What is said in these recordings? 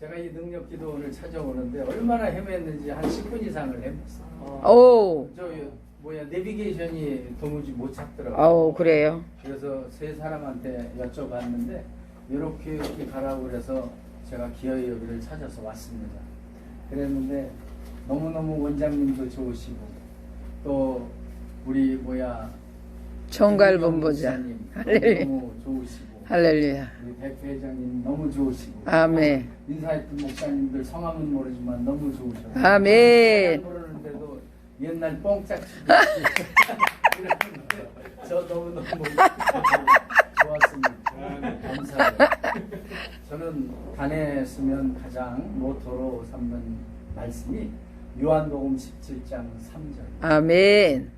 제가 이 능력 기도원을 찾아오는데 얼마나 헤맸는지 한 10분 이상을 헤맸어요. 오. 저 내비게이션이 도무지 못 찾더라고요. 아우, 그래요. 그래서 세 사람한테 여쭤봤는데 이렇게 가라고 그래서 제가 기어이 여기를 찾아서 왔습니다. 그랬는데 너무너무 원장님도 좋으시고 또 우리 총괄본부장. 목사님 할렐루야. 너무 좋으시고 할렐루야. 우리 백 회장님 너무 좋으시고 아멘. 인사했던 목사님들 성함은 모르지만 너무 좋으셔서 아멘. 모르는데도 옛날 뽕짝치기 이러는데 저 너무너무 좋았습니다. 감사해요. 저는 다녔으면 가장 모토로 삼는 말씀이 요한복음 17장 3절 아멘.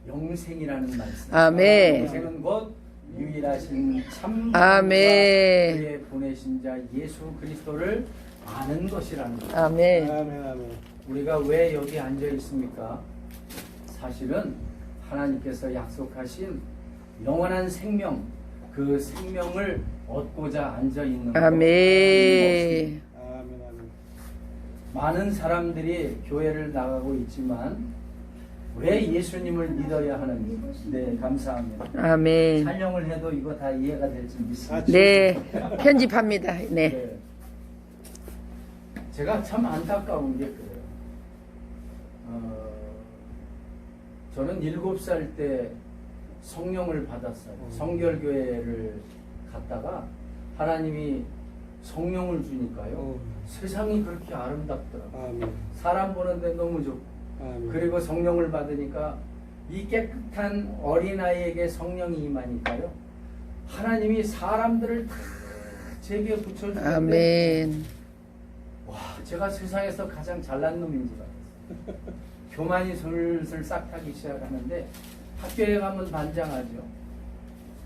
영생이라는 말씀. 아멘. 영생은 곧 유일하신 참 아멘. 그의 보내신 자 예수 그리스도를 아는 것이라는 것. 아멘. 우리가 왜 여기 앉아 있습니까? 사실은 하나님께서 약속하신 영원한 생명, 그 생명을 얻고자 앉아 있는 것. 아멘. 많은 사람들이 교회를 나가고 있지만 왜 예수님을 믿어야 하는지. 네, 감사합니다. 아멘. 설명을 해도 이거 다 이해가 될지 믿습니다. 네. 편집합니다. 네. 네. 제가 참 안타까운 게 그래요. 저는 7살 때 성령을 받았어요. 성결교회를 갔다가 하나님이 성령을 주니까요. 세상이 그렇게 아름답더라고요. 사람 보는데 너무 좋고. 그리고 성령을 받으니까 이 깨끗한 어린아이에게 성령이 임하니까요. 하나님이 사람들을 다 제게 붙여주는데 아멘. 와, 제가 세상에서 가장 잘난 놈인 줄 알았어요. 교만이 슬슬 싹 타기 시작하는데 학교에 가면 반장하죠.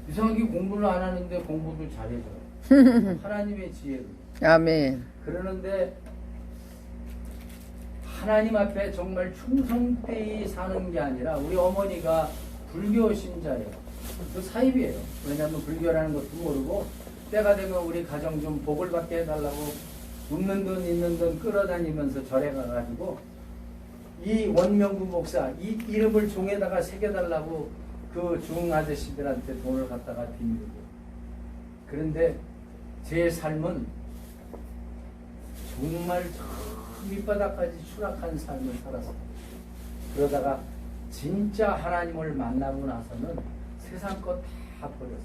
이상하게 공부를 안 하는데 공부도 잘해줘요. 하나님의 지혜로. 아멘. 그러는데 하나님 앞에 정말 충성되이 사는 게 아니라 우리 어머니가 불교 신자예요. 그 사입이에요. 왜냐하면 불교라는 것도 모르고 때가 되면 우리 가정 좀 복을 받게 해달라고 웃는 돈 있는 돈 끌어다니면서 절에 가가지고 이 원명구 목사 이 이름을 종에다가 새겨달라고 그 중 아저씨들한테 돈을 갖다가 빚고. 그런데 제 삶은 정말 밑바닥까지 추락한 삶을 살았어요. 그러다가 진짜 하나님을 만나고 나서는 세상 것 다 버렸어요.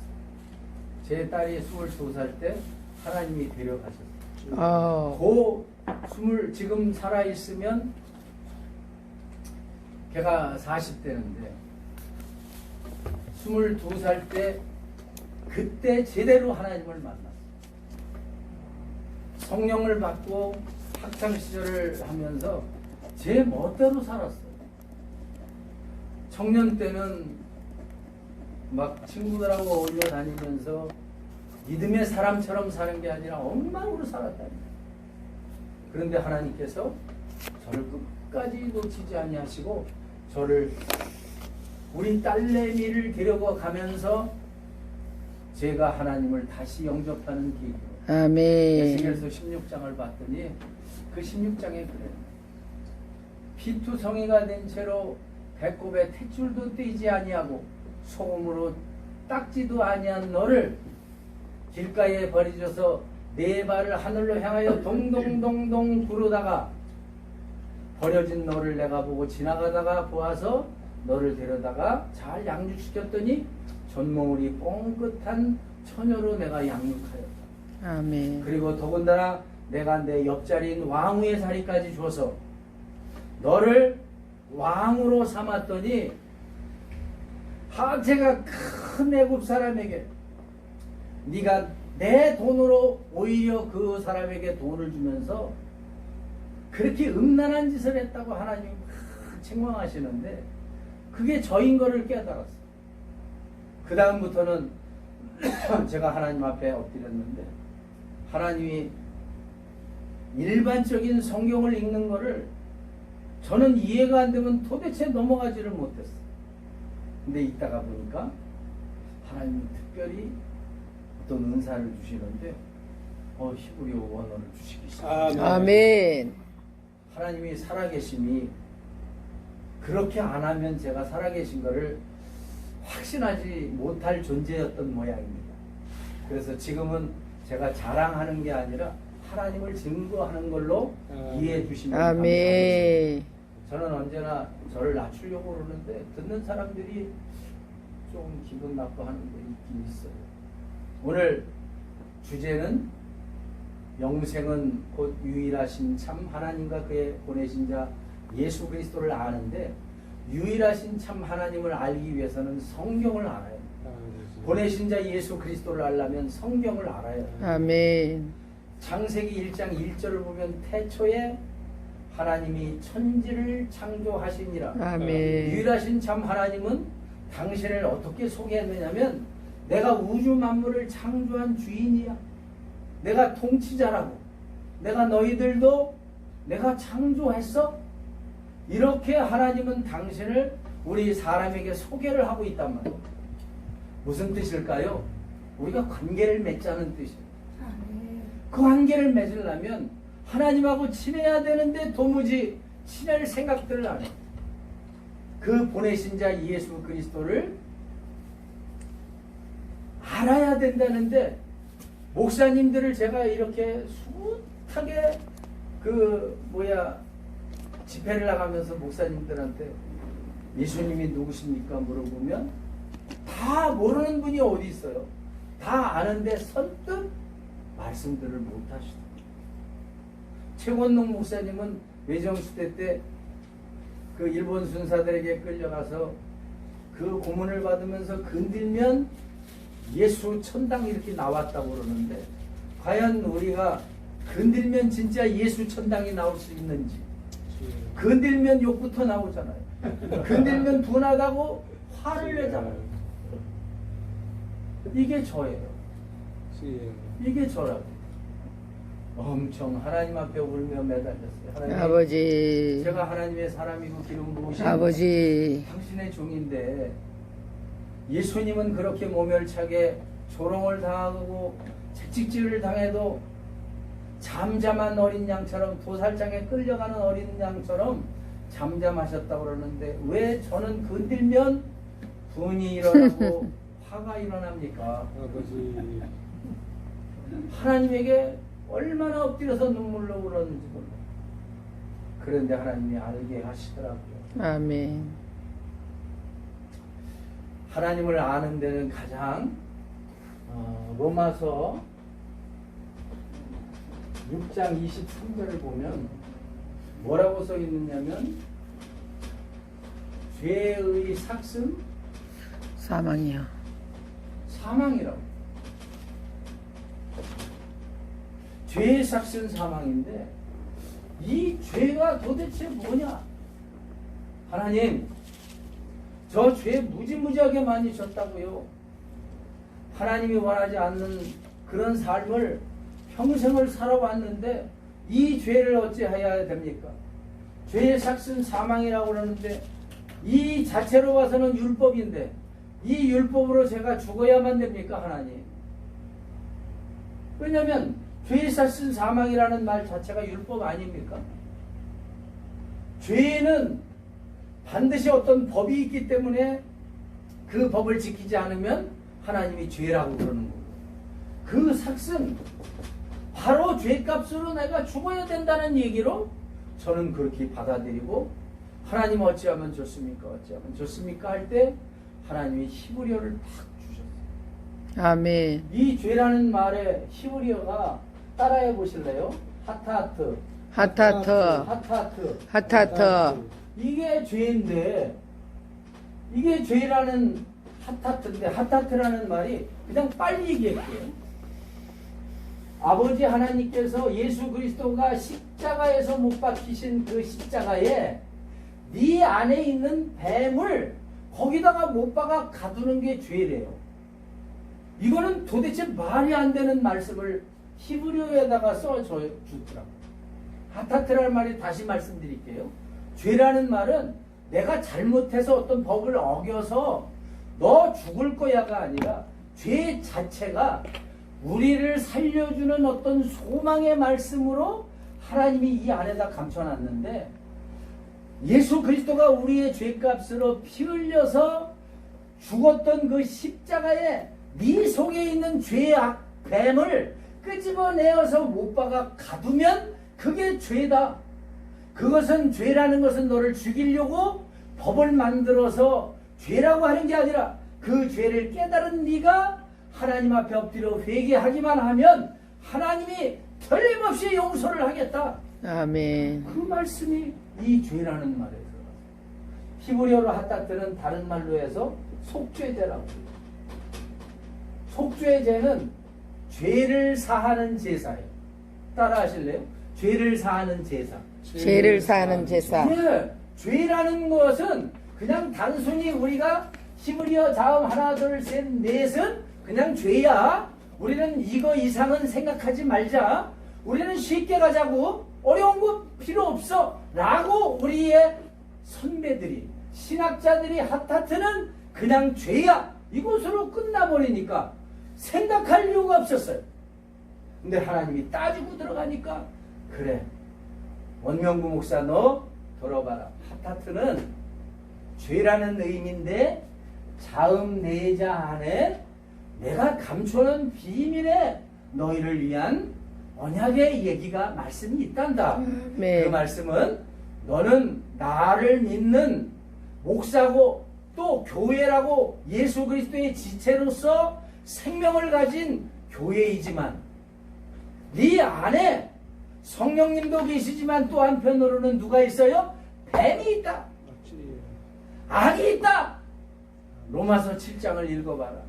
제 딸이 22살 때 하나님이 데려가셨어요. 지금 살아있으면 걔가 40대인데 22살 때 그때 제대로 하나님을 만났어요. 성령을 받고 학창시절을 하면서 제 멋대로 살았어요. 청년 때는 막 친구들하고 어울려 다니면서 믿음의 사람처럼 사는 게 아니라 엉망으로 살았다니까. 그런데 하나님께서 저를 끝까지 놓치지 아니하시고 저를 우리 딸내미를 데려가면서 제가 하나님을 다시 영접하는 계기로 아멘. 에스겔서 16장을 봤더니 그 16장에 그래요. 피투성이가 된 채로 배꼽에 탯줄도 떼지 아니하고 소금으로 닦지도 아니한 너를 길가에 버리줘서 네 발을 하늘로 향하여 동동동동 구르다가 버려진 너를 내가 보고 지나가다가 보아서 너를 데려다가 잘 양육시켰더니 전몽울이 뻥끗한 처녀로 내가 양육하였다. 아멘. 그리고 더군다나 내가 내 옆자리인 왕후의 자리까지 줘서 너를 왕으로 삼았더니 제가 큰 애굽 사람에게 네가 내 돈으로 오히려 그 사람에게 돈을 주면서 그렇게 음란한 짓을 했다고 하나님이 막 책망하시는데 그게 저인 거를 깨달았어요. 그 다음부터는 제가 하나님 앞에 엎드렸는데 하나님이 일반적인 성경을 읽는 거를 저는 이해가 안 되면 도대체 넘어가지를 못했어요. 근데 있다가 보니까 하나님이 특별히 어떤 은사를 주시는데 히브리어 원어를 주시기 시작. 아멘. 하나님이 살아계심이 그렇게 안 하면 제가 살아계신 것을 확신하지 못할 존재였던 모양입니다. 그래서 지금은 제가 자랑하는 게 아니라 하나님을 증거하는 걸로 이해해 주시면 감사하겠습니다. 아멘. 저는 언제나 저를 낮추려고 그러는데 듣는 사람들이 좀 기분 나빠하는 게 있긴 있어요. 오늘 주제는 영생은 곧 유일하신 참 하나님과 그의 보내신 자 예수 그리스도를 아는데, 유일하신 참 하나님을 알기 위해서는 성경을 알아요. 보내신 자 예수 그리스도를 알려면 성경을 알아야 해요. 아멘. 창세기 1장 1절을 보면 태초에 하나님이 천지를 창조하시니라. 아멘. 유일하신 참 하나님은 당신을 어떻게 소개했느냐면 내가 우주 만물을 창조한 주인이야. 내가 통치자라고. 내가 너희들도 내가 창조했어. 이렇게 하나님은 당신을 우리 사람에게 소개를 하고 있단 말이에요. 무슨 뜻일까요? 우리가 관계를 맺자는 뜻이에요. 그 관계를 맺으려면 하나님하고 친해야 되는데 도무지 친할 생각들을 안 해요. 그 보내신 자 예수 그리스도를 알아야 된다는데, 목사님들을 제가 이렇게 숱하게 집회를 나가면서 목사님들한테 예수님이 누구십니까 물어보면 다 모르는 분이 어디 있어요. 다 아는데 선뜻 말씀들을 못 하시더라고요. 최권농 목사님은 외정시대 때 그 일본 순사들에게 끌려가서 그 고문을 받으면서 건들면 예수 천당 이렇게 나왔다고 그러는데, 과연 우리가 건들면 진짜 예수 천당이 나올 수 있는지. 건들면 욕부터 나오잖아요. 건들면 분하다고 화를 내잖아요. 이게 저예요. 이게 저라고. 엄청 하나님 앞에 울며 매달렸어요. 하나님, 아버지. 제가 하나님의 사람이고 기름 부으신 아버지. 당신의 종인데 예수님은 그렇게 모멸차게 조롱을 당하고 채찍질을 당해도 잠잠한 어린 양처럼, 도살장에 끌려가는 어린 양처럼 잠잠하셨다고 그러는데 왜 저는 건들면 분이 일어나고 화가 일어납니까? 아버지. 하나님에게 얼마나 엎드려서 눈물로 울었는지 몰라요. 그런데 하나님이 알게 하시더라고요. 아멘. 하나님을 아는 데는 가장 로마서 6장 23절을 보면 뭐라고 써 있느냐면 죄의 삭슨 사망이요. 사망이라고. 죄의 삭슨 사망인데 이 죄가 도대체 뭐냐? 하나님, 저 죄 무지무지하게 많이 졌다고요. 하나님이 원하지 않는 그런 삶을 평생을 살아왔는데 이 죄를 어찌해야 됩니까? 죄의 삭슨 사망이라고 그러는데 이 자체로 봐서는 율법인데 이 율법으로 제가 죽어야만 됩니까, 하나님? 왜냐하면 죄의 삭슨 사망이라는 말 자체가 율법 아닙니까? 죄는 반드시 어떤 법이 있기 때문에 그 법을 지키지 않으면 하나님이 죄라고 그러는 거예요. 그 삭슨, 바로 죄값으로 내가 죽어야 된다는 얘기로 저는 그렇게 받아들이고, 하나님 어찌하면 좋습니까? 어찌하면 좋습니까? 할 때 하나님이 히브리어를 탁 주셨어요. 아멘. 이 죄라는 말의 히브리어가 따라해 보실래요? 하타트. 하타트. 하타트. 하타트. 이게 죄인데, 이게 죄라는 하타트인데, 하타트라는 말이 그냥 빨리 얘기할게요. 아버지 하나님께서 예수 그리스도가 십자가에서 못 박히신 그 십자가에 네 안에 있는 뱀을 거기다가 못 박아 가두는 게 죄래요. 이거는 도대체 말이 안 되는 말씀을 히브리어에다가 써주더라고요. 하타트라는 말이 다시 말씀드릴게요. 죄라는 말은 내가 잘못해서 어떤 법을 어겨서 너 죽을 거야가 아니라 죄 자체가 우리를 살려주는 어떤 소망의 말씀으로 하나님이 이 안에다 감춰놨는데, 예수 그리스도가 우리의 죄값으로 피 흘려서 죽었던 그 십자가에 네 속에 있는 죄악 뱀을 끄집어내어서 못 박아 가두면 그게 죄다. 그것은, 죄라는 것은 너를 죽이려고 법을 만들어서 죄라고 하는 게 아니라, 그 죄를 깨달은 네가 하나님 앞에 엎드려 회개하기만 하면 하나님이 틀림없이 용서를 하겠다. 아멘. 그 말씀이 이 죄라는 말에 들어가요. 히브리어로 하타트는 다른 말로 해서 속죄제라고. 속죄제는 죄를 사하는 제사예요. 따라 하실래요? 죄를 사하는 제사. 죄를 사하는 제사. 예, 죄라는 것은 그냥 단순히 우리가 히브리어 자음 하나 둘 셋 넷은 그냥 죄야. 우리는 이거 이상은 생각하지 말자. 우리는 쉽게 가자고. 어려운 거 필요 없어 라고 우리의 선배들이, 신학자들이 하타트는 그냥 죄야, 이것으로 끝나버리니까 생각할 이유가 없었어요. 근데 하나님이 따지고 들어가니까, 그래, 원명구 목사 너 들어봐라. 하타트는 죄라는 의미인데 자음 내자 안에 내가 감춰놓은 비밀에 너희를 위한 언약의 얘기가, 말씀이 있단다. 네. 그 말씀은 너는 나를 믿는 목사고 또 교회라고 예수 그리스도의 지체로서 생명을 가진 교회이지만, 네 안에 성령님도 계시지만 또 한편으로는 누가 있어요? 뱀이 있다. 악이 있다. 로마서 7장을 읽어봐라.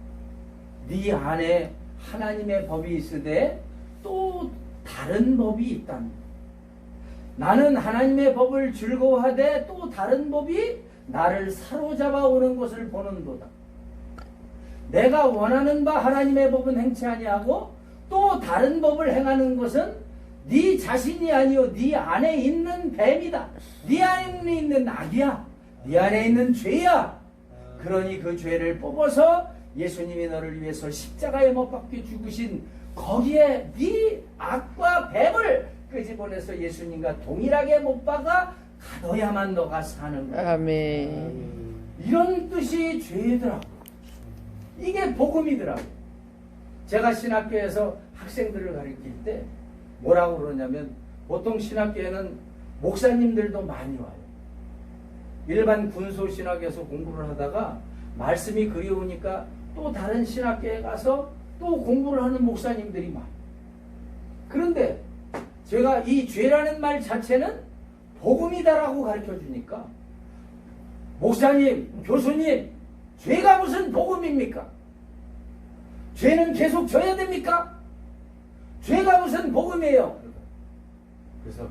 네 안에 하나님의 법이 있으되 또 다른 법이 있답니다. 나는 하나님의 법을 즐거워하되 또 다른 법이 나를 사로잡아 오는 것을 보는도다. 내가 원하는 바 하나님의 법은 행치 아니하고 또 다른 법을 행하는 것은 네 자신이 아니요 네 안에 있는 뱀이다. 네 안에 있는 악이야. 네 안에 있는 죄야. 그러니 그 죄를 뽑아서 예수님이 너를 위해서 십자가에 못 박혀 죽으신 거기에 네 악과 뱀을 끄집어내서 예수님과 동일하게 못 박아 가둬야만 너가 사는 거야. 아멘. 이런 뜻이 죄더라고. 이게 복음이더라고. 제가 신학교에서 학생들을 가르칠 때 뭐라고 그러냐면, 보통 신학교에는 목사님들도 많이 와요. 일반 군소 신학에서 공부를 하다가 말씀이 그리우니까 또 다른 신학교에 가서 또 공부를 하는 목사님들이 많아요. 그런데 제가 이 죄라는 말 자체는 복음이다라고 가르쳐 주니까, 목사님, 교수님, 죄가 무슨 복음입니까? 죄는 계속 져야 됩니까? 죄가 무슨 복음이에요? 그래서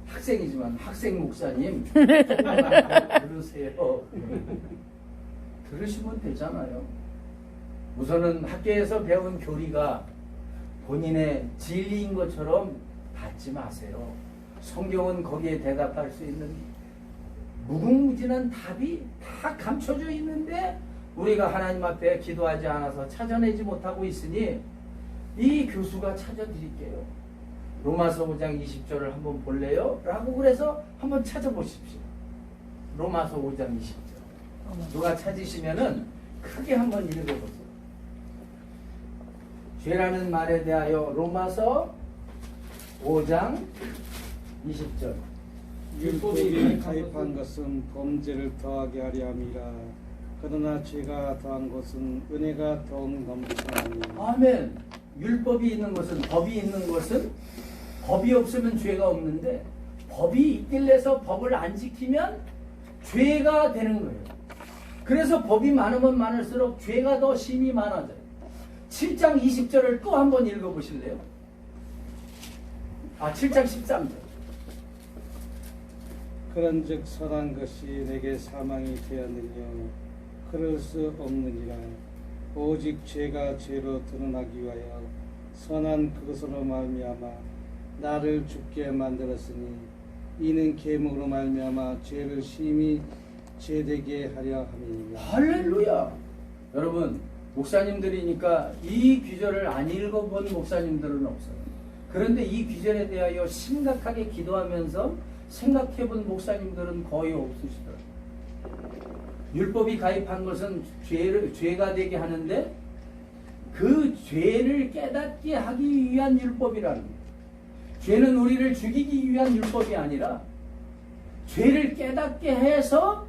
학생이지만, 학생 목사님 들으세요. 들으시면 되잖아요. 우선은 학교에서 배운 교리가 본인의 진리인 것처럼 받지 마세요. 성경은 거기에 대답할 수 있는 무궁무진한 답이 다 감춰져 있는데 우리가 하나님 앞에 기도하지 않아서 찾아내지 못하고 있으니 이 교수가 찾아드릴게요. 로마서 5장 20절을 한번 볼래요? 라고 그래서 한번 찾아보십시오. 로마서 5장 20절. 누가 찾으시면은 크게 한번 읽어보세요. 죄라는 말에 대하여 로마서 5장 20절. 율법이 가입한 것은 범죄를 더하게 하려 함이라. 그러나 죄가 더한 것은 은혜가 더욱 넘치게 하니. 아멘. 율법이 있는 것은, 법이 있는 것은, 법이 없으면 죄가 없는데 법이 있길래서 법을 안 지키면 죄가 되는 거예요. 그래서 법이 많으면 많을수록 죄가 더 심히 많아져요. 7장 20절을 또 한번 읽어보실래요? 7장 13절. 그런즉 선한 것이 내게 사망이 되었느냐. 그럴 수 없느니라. 오직 죄가 죄로 드러나기 위하여 선한 그것으로 말미암아 나를 죽게 만들었으니, 이는 계명으로 말미암아 죄를 심히 죄되게 하려 함이니라. 할렐루야. 여러분, 목사님들이니까 이 귀절을 안 읽어본 목사님들은 없어요. 그런데 이 귀절에 대하여 심각하게 기도하면서 생각해본 목사님들은 거의 없으시더라고요. 율법이 가입한 것은 죄가 되게 하는데 그 죄를 깨닫게 하기 위한 율법이라는 거예요. 죄는 우리를 죽이기 위한 율법이 아니라 죄를 깨닫게 해서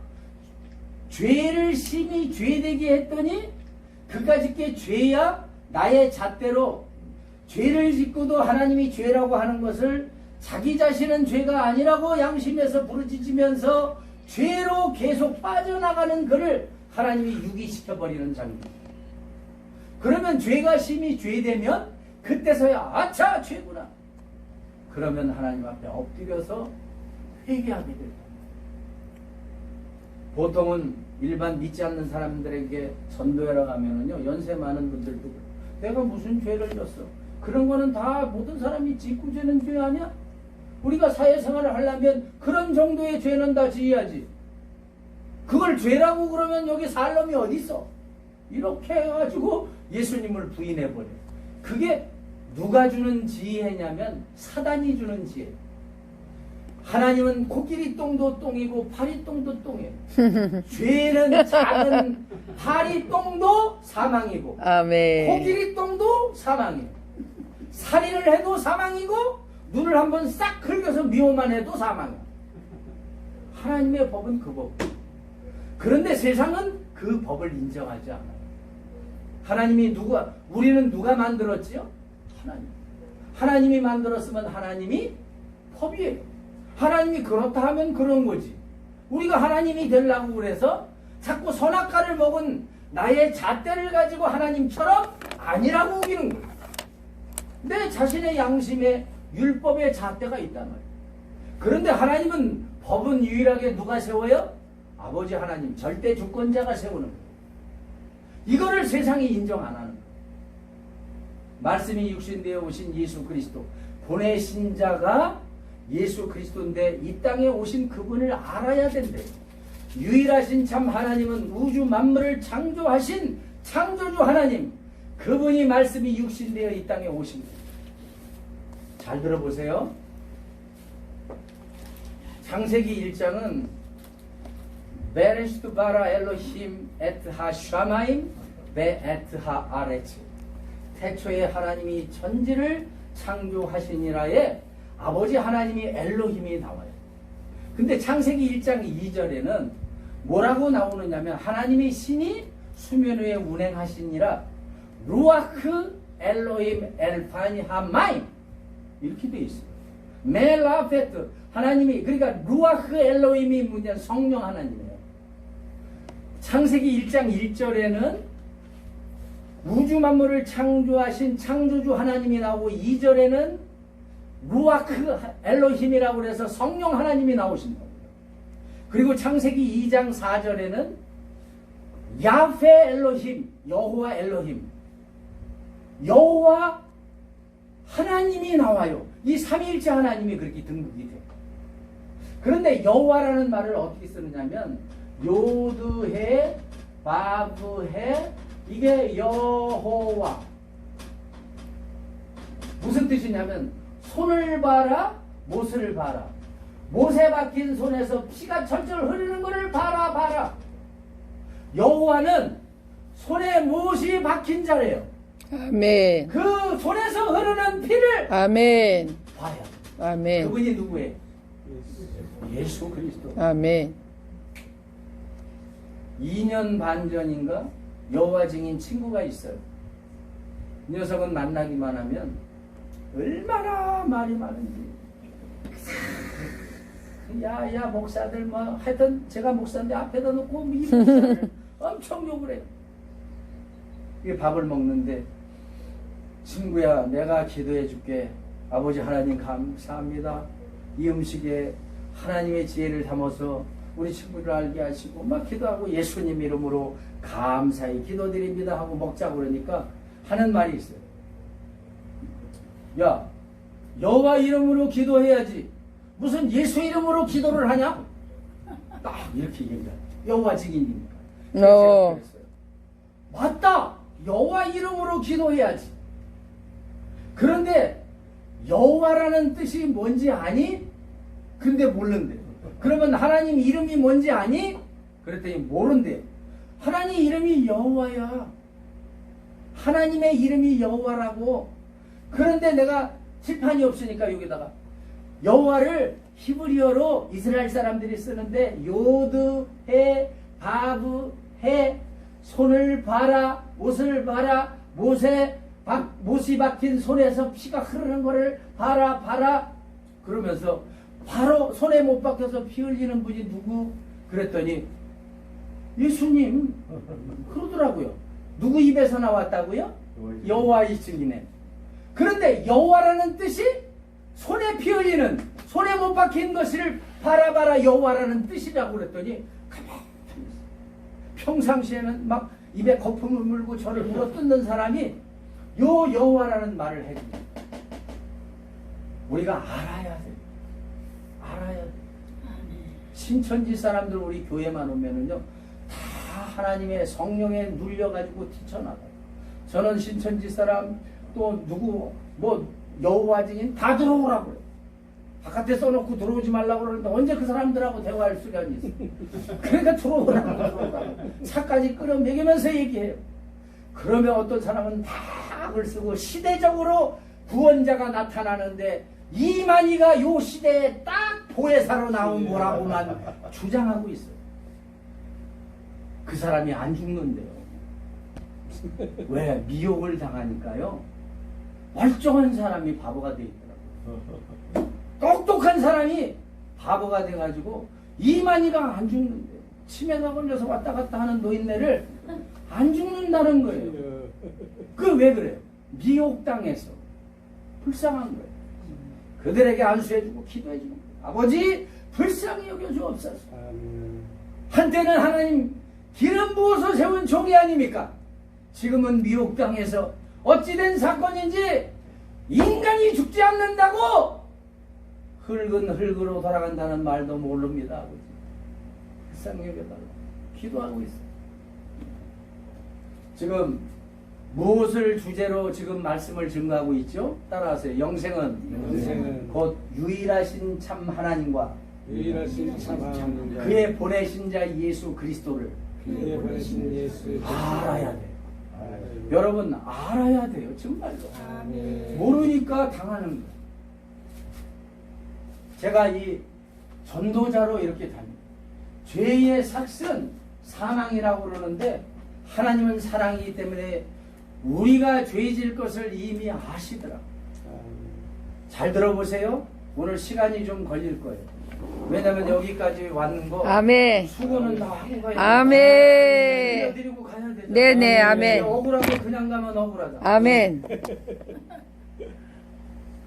죄를 심히 죄되게 했더니 그까짓 죄야 나의 잣대로 죄를 짓고도 하나님이 죄라고 하는 것을 자기 자신은 죄가 아니라고 양심에서 부르짖으면서 죄로 계속 빠져나가는 그를 하나님이 유기시켜버리는 장면. 그러면 죄가 심히 죄되면 그때서야 아차 죄구나. 그러면 하나님 앞에 엎드려서 회개하게 될 겁니다. 보통은 일반 믿지 않는 사람들에게 전도하러 가면은요, 연세 많은 분들도 내가 무슨 죄를 졌어? 그런 거는 다 모든 사람이 짓고 지는 죄 아니야? 우리가 사회생활을 하려면 그런 정도의 죄는 다 지어야지. 그걸 죄라고 그러면 여기 살 놈이 어디 있어? 이렇게 해가지고 예수님을 부인해버려. 그게 누가 주는 지혜냐면 사단이 주는 지혜. 하나님은 코끼리 똥도 똥이고 파리 똥도 똥이에요. 죄는 작은 파리 똥도 사망이고 아멘. 코끼리 똥도 사망이에요. 살인을 해도 사망이고 눈을 한번 싹 긁어서 미워만 해도 사망이에요. 하나님의 법은 그 법. 그런데 세상은 그 법을 인정하지 않아요. 하나님이 우리는 누가 만들었지요? 하나님. 하나님이 만들었으면 하나님이 법이에요. 하나님이 그렇다 하면 그런 거지. 우리가 하나님이 되려고 그래서 자꾸 선악과를 먹은 나의 잣대를 가지고 하나님처럼 아니라고 우기는 거예요. 내 자신의 양심에 율법의 잣대가 있단 말이에요. 그런데 하나님은 법은 유일하게 누가 세워요? 아버지 하나님, 절대 주권자가 세우는 거예요. 이거를 세상이 인정 안 하는 거예요. 말씀이 육신되어 오신 예수 그리스도, 보내신 자가 예수 그리스도인데 이 땅에 오신 그분을 알아야 된대. 유일하신 참 하나님은 우주 만물을 창조하신 창조주 하나님, 그분이 말씀이 육신되어 이 땅에 오신 거예요. 잘 들어보세요. 창세기 1장은 베레시트 바라 엘로힘 에트하 샤마임 베 에트하 아레츠, 태초에 하나님이 천지를 창조하시니라에 아버지 하나님이 엘로힘이 나와요. 근데 창세기 1장 2절에는 뭐라고 나오느냐면 하나님이 신이 수면 위에 운행하시니라 루아크 엘로힘 엘파니 하마임 이렇게 되어 있어요. 멜라페트 하나님이, 그러니까 루아크 엘로힘이 뭐냐, 성령 하나님이에요. 창세기 1장 1절에는 우주 만물을 창조하신 창조주 하나님이 나오고 2절에는 루아크 엘로힘이라고 해서 성령 하나님이 나오신다. 그리고 창세기 2장 4절에는 야페 엘로힘, 여호와 엘로힘, 여호와 하나님이 나와요. 이 삼위일체 하나님이 그렇게 등극이 돼요. 그런데 여호와라는 말을 어떻게 쓰느냐면 요드해 바브해, 이게 여호와. 무슨 뜻이냐면 손을 봐라, 못을 봐라. 못에 박힌 손에서 피가 철철 흐르는 것을 봐라. 여호와는 손에 못이 박힌 자래요. 아멘. 그 손에서 흐르는 피를 아멘. 봐야. 아멘. 그분이 누구예요? 예수 그리스도. 아멘. 2년 반 전인가 여호와 증인 친구가 있어요. 이 녀석은 만나기만 하면 얼마나 말이 많은지. 야 목사들 뭐 하여튼 제가 목사인데 앞에다 놓고 이 목사를 엄청 욕을 해요. 이게 밥을 먹는데 친구야, 내가 기도해 줄게. 아버지 하나님 감사합니다. 이 음식에 하나님의 지혜를 담아서 우리 친구를 알게 하시고 막 기도하고 예수님 이름으로 감사히 기도드립니다 하고 먹자고 그러니까 하는 말이 있어요. 야, 여호와 이름으로 기도해야지 무슨 예수 이름으로 기도를 하냐? 딱 이렇게 얘기합니다. 여호와 증인이니까. 제가 그랬어요. 맞다. 여호와 이름으로 기도해야지. 그런데 여호와라는 뜻이 뭔지 아니? 근데 모른대. 그러면 하나님 이름이 뭔지 아니? 그랬더니 모른대. 하나님 이름이 여호와야. 하나님의 이름이 여호와라고. 그런데 내가 칠판이 없으니까 여기다가 여호와를 히브리어로 이스라엘 사람들이 쓰는데 요드, 해, 바브, 해, 손을 봐라, 옷을 봐라, 못이 박힌 손에서 피가 흐르는 거를 봐라 그러면서 바로 손에 못 박혀서 피 흘리는 분이 누구? 그랬더니 예수님 그러더라고요. 누구 입에서 나왔다고요? 여호와의 증인에. 그런데 여호와라는 뜻이 손에 피 흘리는, 손에 못 박힌 것을 바라봐라 여호와라는 뜻이라고 그랬더니 가만히 평상시에는 막 입에 거품을 물고 저를 물어뜯는 사람이 요 여호와라는 말을 해줍니다. 우리가 알아야 돼. 알아야 돼. 신천지 사람들 우리 교회만 오면은요 다 하나님의 성령에 눌려가지고 뛰쳐나가요. 저는 신천지 사람 또 누구 뭐 여호와 증인 다 들어오라고 그래요. 바깥에 써놓고 들어오지 말라고 그러는데 언제 그 사람들하고 대화할 수련이 있어. 그러니까 들어오라고 차까지 끌어먹이면서 얘기해요. 그러면 어떤 사람은 다 악을 쓰고 시대적으로 구원자가 나타나는데 이만희가 요 시대에 딱 보혜사로 나온 거라고만 주장하고 있어요. 그 사람이 안 죽는데요. 왜? 미혹을 당하니까요. 멀쩡한 사람이 바보가 돼 있더라고요. 똑똑한 사람이 바보가 돼가지고 이만희가 안 죽는데요. 치매가 걸려서 왔다 갔다 하는 노인네를 안 죽는다는 거예요. 그 왜 그래요? 미혹당해서 불쌍한 거예요. 그들에게 안수해주고 기도해주고 아버지 불쌍히 여겨주옵소서. 한때는 하나님 기름 부어서 세운 종이 아닙니까? 지금은 미혹당해서 어찌된 사건인지 인간이 죽지 않는다고 흙은 흙으로 돌아간다는 말도 모릅니다. 아버지 불쌍히 여겨달라고 기도하고 있어요. 지금 무엇을 주제로 지금 말씀을 증거하고 있죠? 따라하세요. 영생은 곧 유일하신 참 하나님과 그의 보내신 자 예수 그리스도를 알아야 돼요. 여러분 알아야 돼요. 정말로. 모르니까 당하는 거예요. 제가 이 전도자로 이렇게 다닙니다. 죄의 삭은 사망이라고 그러는데 하나님은 사랑이기 때문에 우리가 죄질 것을 이미 아시더라. 잘 들어보세요. 오늘 시간이 좀 걸릴 거예요. 왜냐면 여기까지 왔는 거 아멘. 수고는 다 하고 가야 돼. 아멘. 드리고 가야 되죠. 네네, 아멘. 억울하고 그냥 가면 억울하다. 아멘.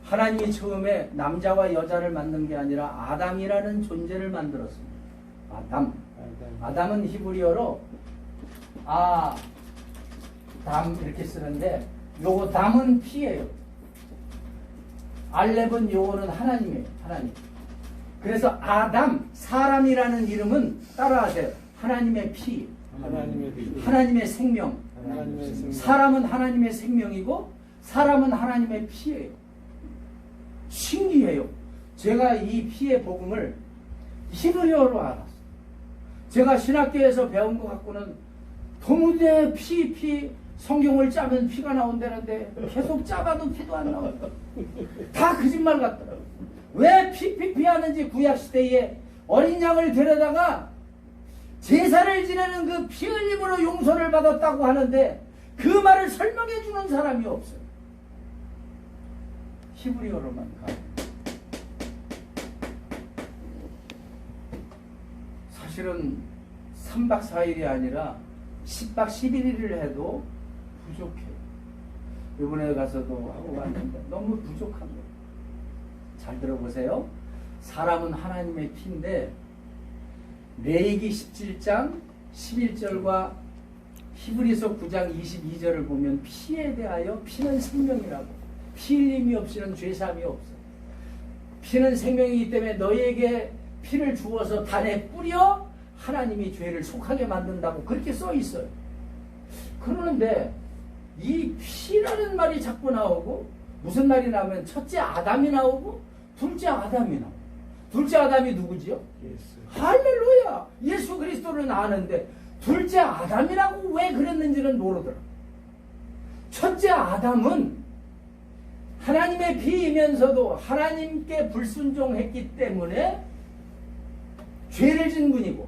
하나님이 처음에 남자와 여자를 만든 게 아니라 아담이라는 존재를 만들었습니다. 아담은 히브리어로 담 이렇게 쓰는데 요거 담은 피예요. 알렙은 요거는 하나님이에요. 하나님. 그래서 아담 사람이라는 이름은 따라하세요. 하나님의 피. 하나님의 생명. 사람은 하나님의 생명이고 사람은 하나님의 피예요. 신기해요. 제가 이 피의 복음을 히브리어로 알았어요. 제가 신학교에서 배운 것 갖고는 도무지 피 성경을 짜면 피가 나온다는데 계속 짜봐도 피도 안 나와요. 다 거짓말 같더라고요. 왜 피 하는지 구약시대에 어린 양을 데려다가 제사를 지내는 그 피 흘림으로 용서를 받았다고 하는데 그 말을 설명해 주는 사람이 없어요. 히브리어로만 가요. 사실은 3박 4일이 아니라 10박 11일을 해도 부족해요. 이번에 가서도 하고 왔는데 너무 부족한 거예요. 잘 들어보세요. 사람은 하나님의 피인데 레위기 17장 11절과 히브리서 9장 22절을 보면 피에 대하여 피는 생명이라고, 피 흘림이 없이는 죄사함이 없어. 피는 생명이기 때문에 너희에게 피를 주어서 단에 뿌려 하나님이 죄를 속하게 만든다고 그렇게 써 있어요. 그러는데 이 피라는 말이 자꾸 나오고 무슨 말이 나오면 첫째 아담이 나오고 둘째 아담이 나오고 둘째 아담이 누구지요? 할렐루야! 예수 그리스도는 아는데 둘째 아담이라고 왜 그랬는지는 모르더라. 첫째 아담은 하나님의 피이면서도 하나님께 불순종했기 때문에 죄를 진 분이고,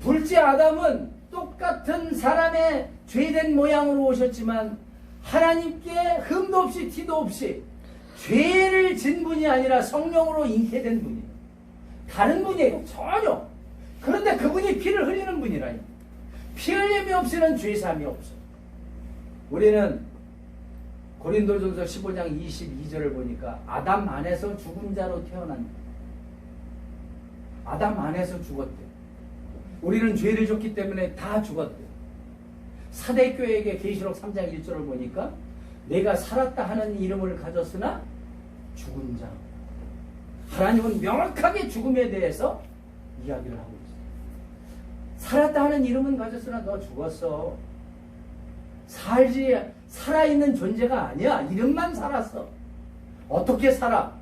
둘째 아담은 똑같은 사람의 죄된 모양으로 오셨지만 하나님께 흠도 없이 티도 없이 죄를 진 분이 아니라 성령으로 잉태된 분이에요. 다른 분이에요. 전혀. 그런데 그분이 피를 흘리는 분이라요. 피 흘림이 없이는 죄사함이 없어요. 우리는 고린도전서 15장 22절을 보니까 아담 안에서 죽은 자로 태어난다. 아담 안에서 죽었대. 우리는 죄를 졌기 때문에 다 죽었대. 사대교회에게 계시록 3장 1절을 보니까 내가 살았다 하는 이름을 가졌으나 죽은 자. 하나님은 명확하게 죽음에 대해서 이야기를 하고 있어요. 살았다 하는 이름은 가졌으나 너 죽었어. 살아있는 존재가 아니야. 이름만 살았어. 어떻게 살아?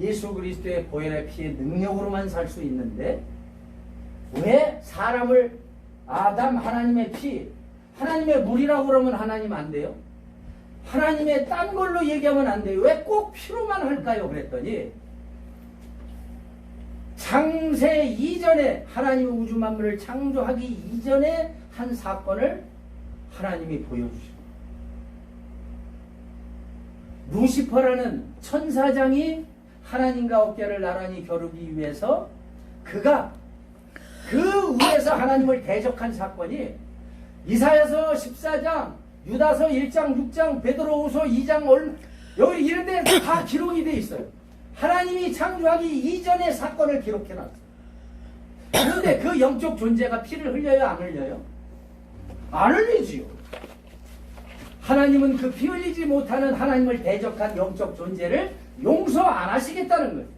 예수 그리스도의 보혈의 피의 능력으로만 살 수 있는데 왜 사람을 아담 하나님의 피, 하나님의 물이라고 그러면 하나님 안 돼요? 하나님의 딴 걸로 얘기하면 안 돼요. 왜 꼭 피로만 할까요? 그랬더니 창세 이전에 하나님의 우주 만물을 창조하기 이전에 한 사건을 하나님이 보여주시고, 루시퍼라는 천사장이 하나님과 어깨를 나란히 겨루기 위해서 그가 그 위에서 하나님을 대적한 사건이 이사야서 14장, 유다서 1장, 6장, 베드로후서 2장, 여기 이런 데 다 기록이 돼 있어요. 하나님이 창조하기 이전의 사건을 기록해놨어요. 그런데 그 영적 존재가 피를 흘려요, 안 흘려요? 안 흘리지요. 하나님은 그 피 흘리지 못하는 하나님을 대적한 영적 존재를 용서 안 하시겠다는 거예요.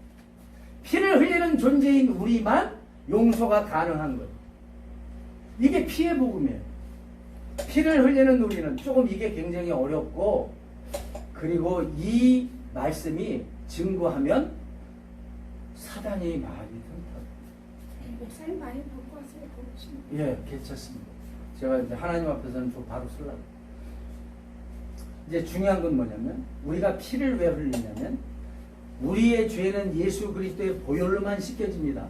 피를 흘리는 존재인 우리만 용서가 가능한 거예요. 이게 피의 복음이에요. 피를 흘리는 우리는 조금 이게 굉장히 어렵고, 그리고 이 말씀이 증거하면 사단이 많이 튼튼. 목사님 많이 갖고 왔어요. 예, 괜찮습니다. 제가 이제 하나님 앞에서는 좀 바로 쓰려고. 이제 중요한 건 뭐냐면, 우리가 피를 왜 흘리냐면 우리의 죄는 예수 그리스도의 보혈로만 씻겨집니다.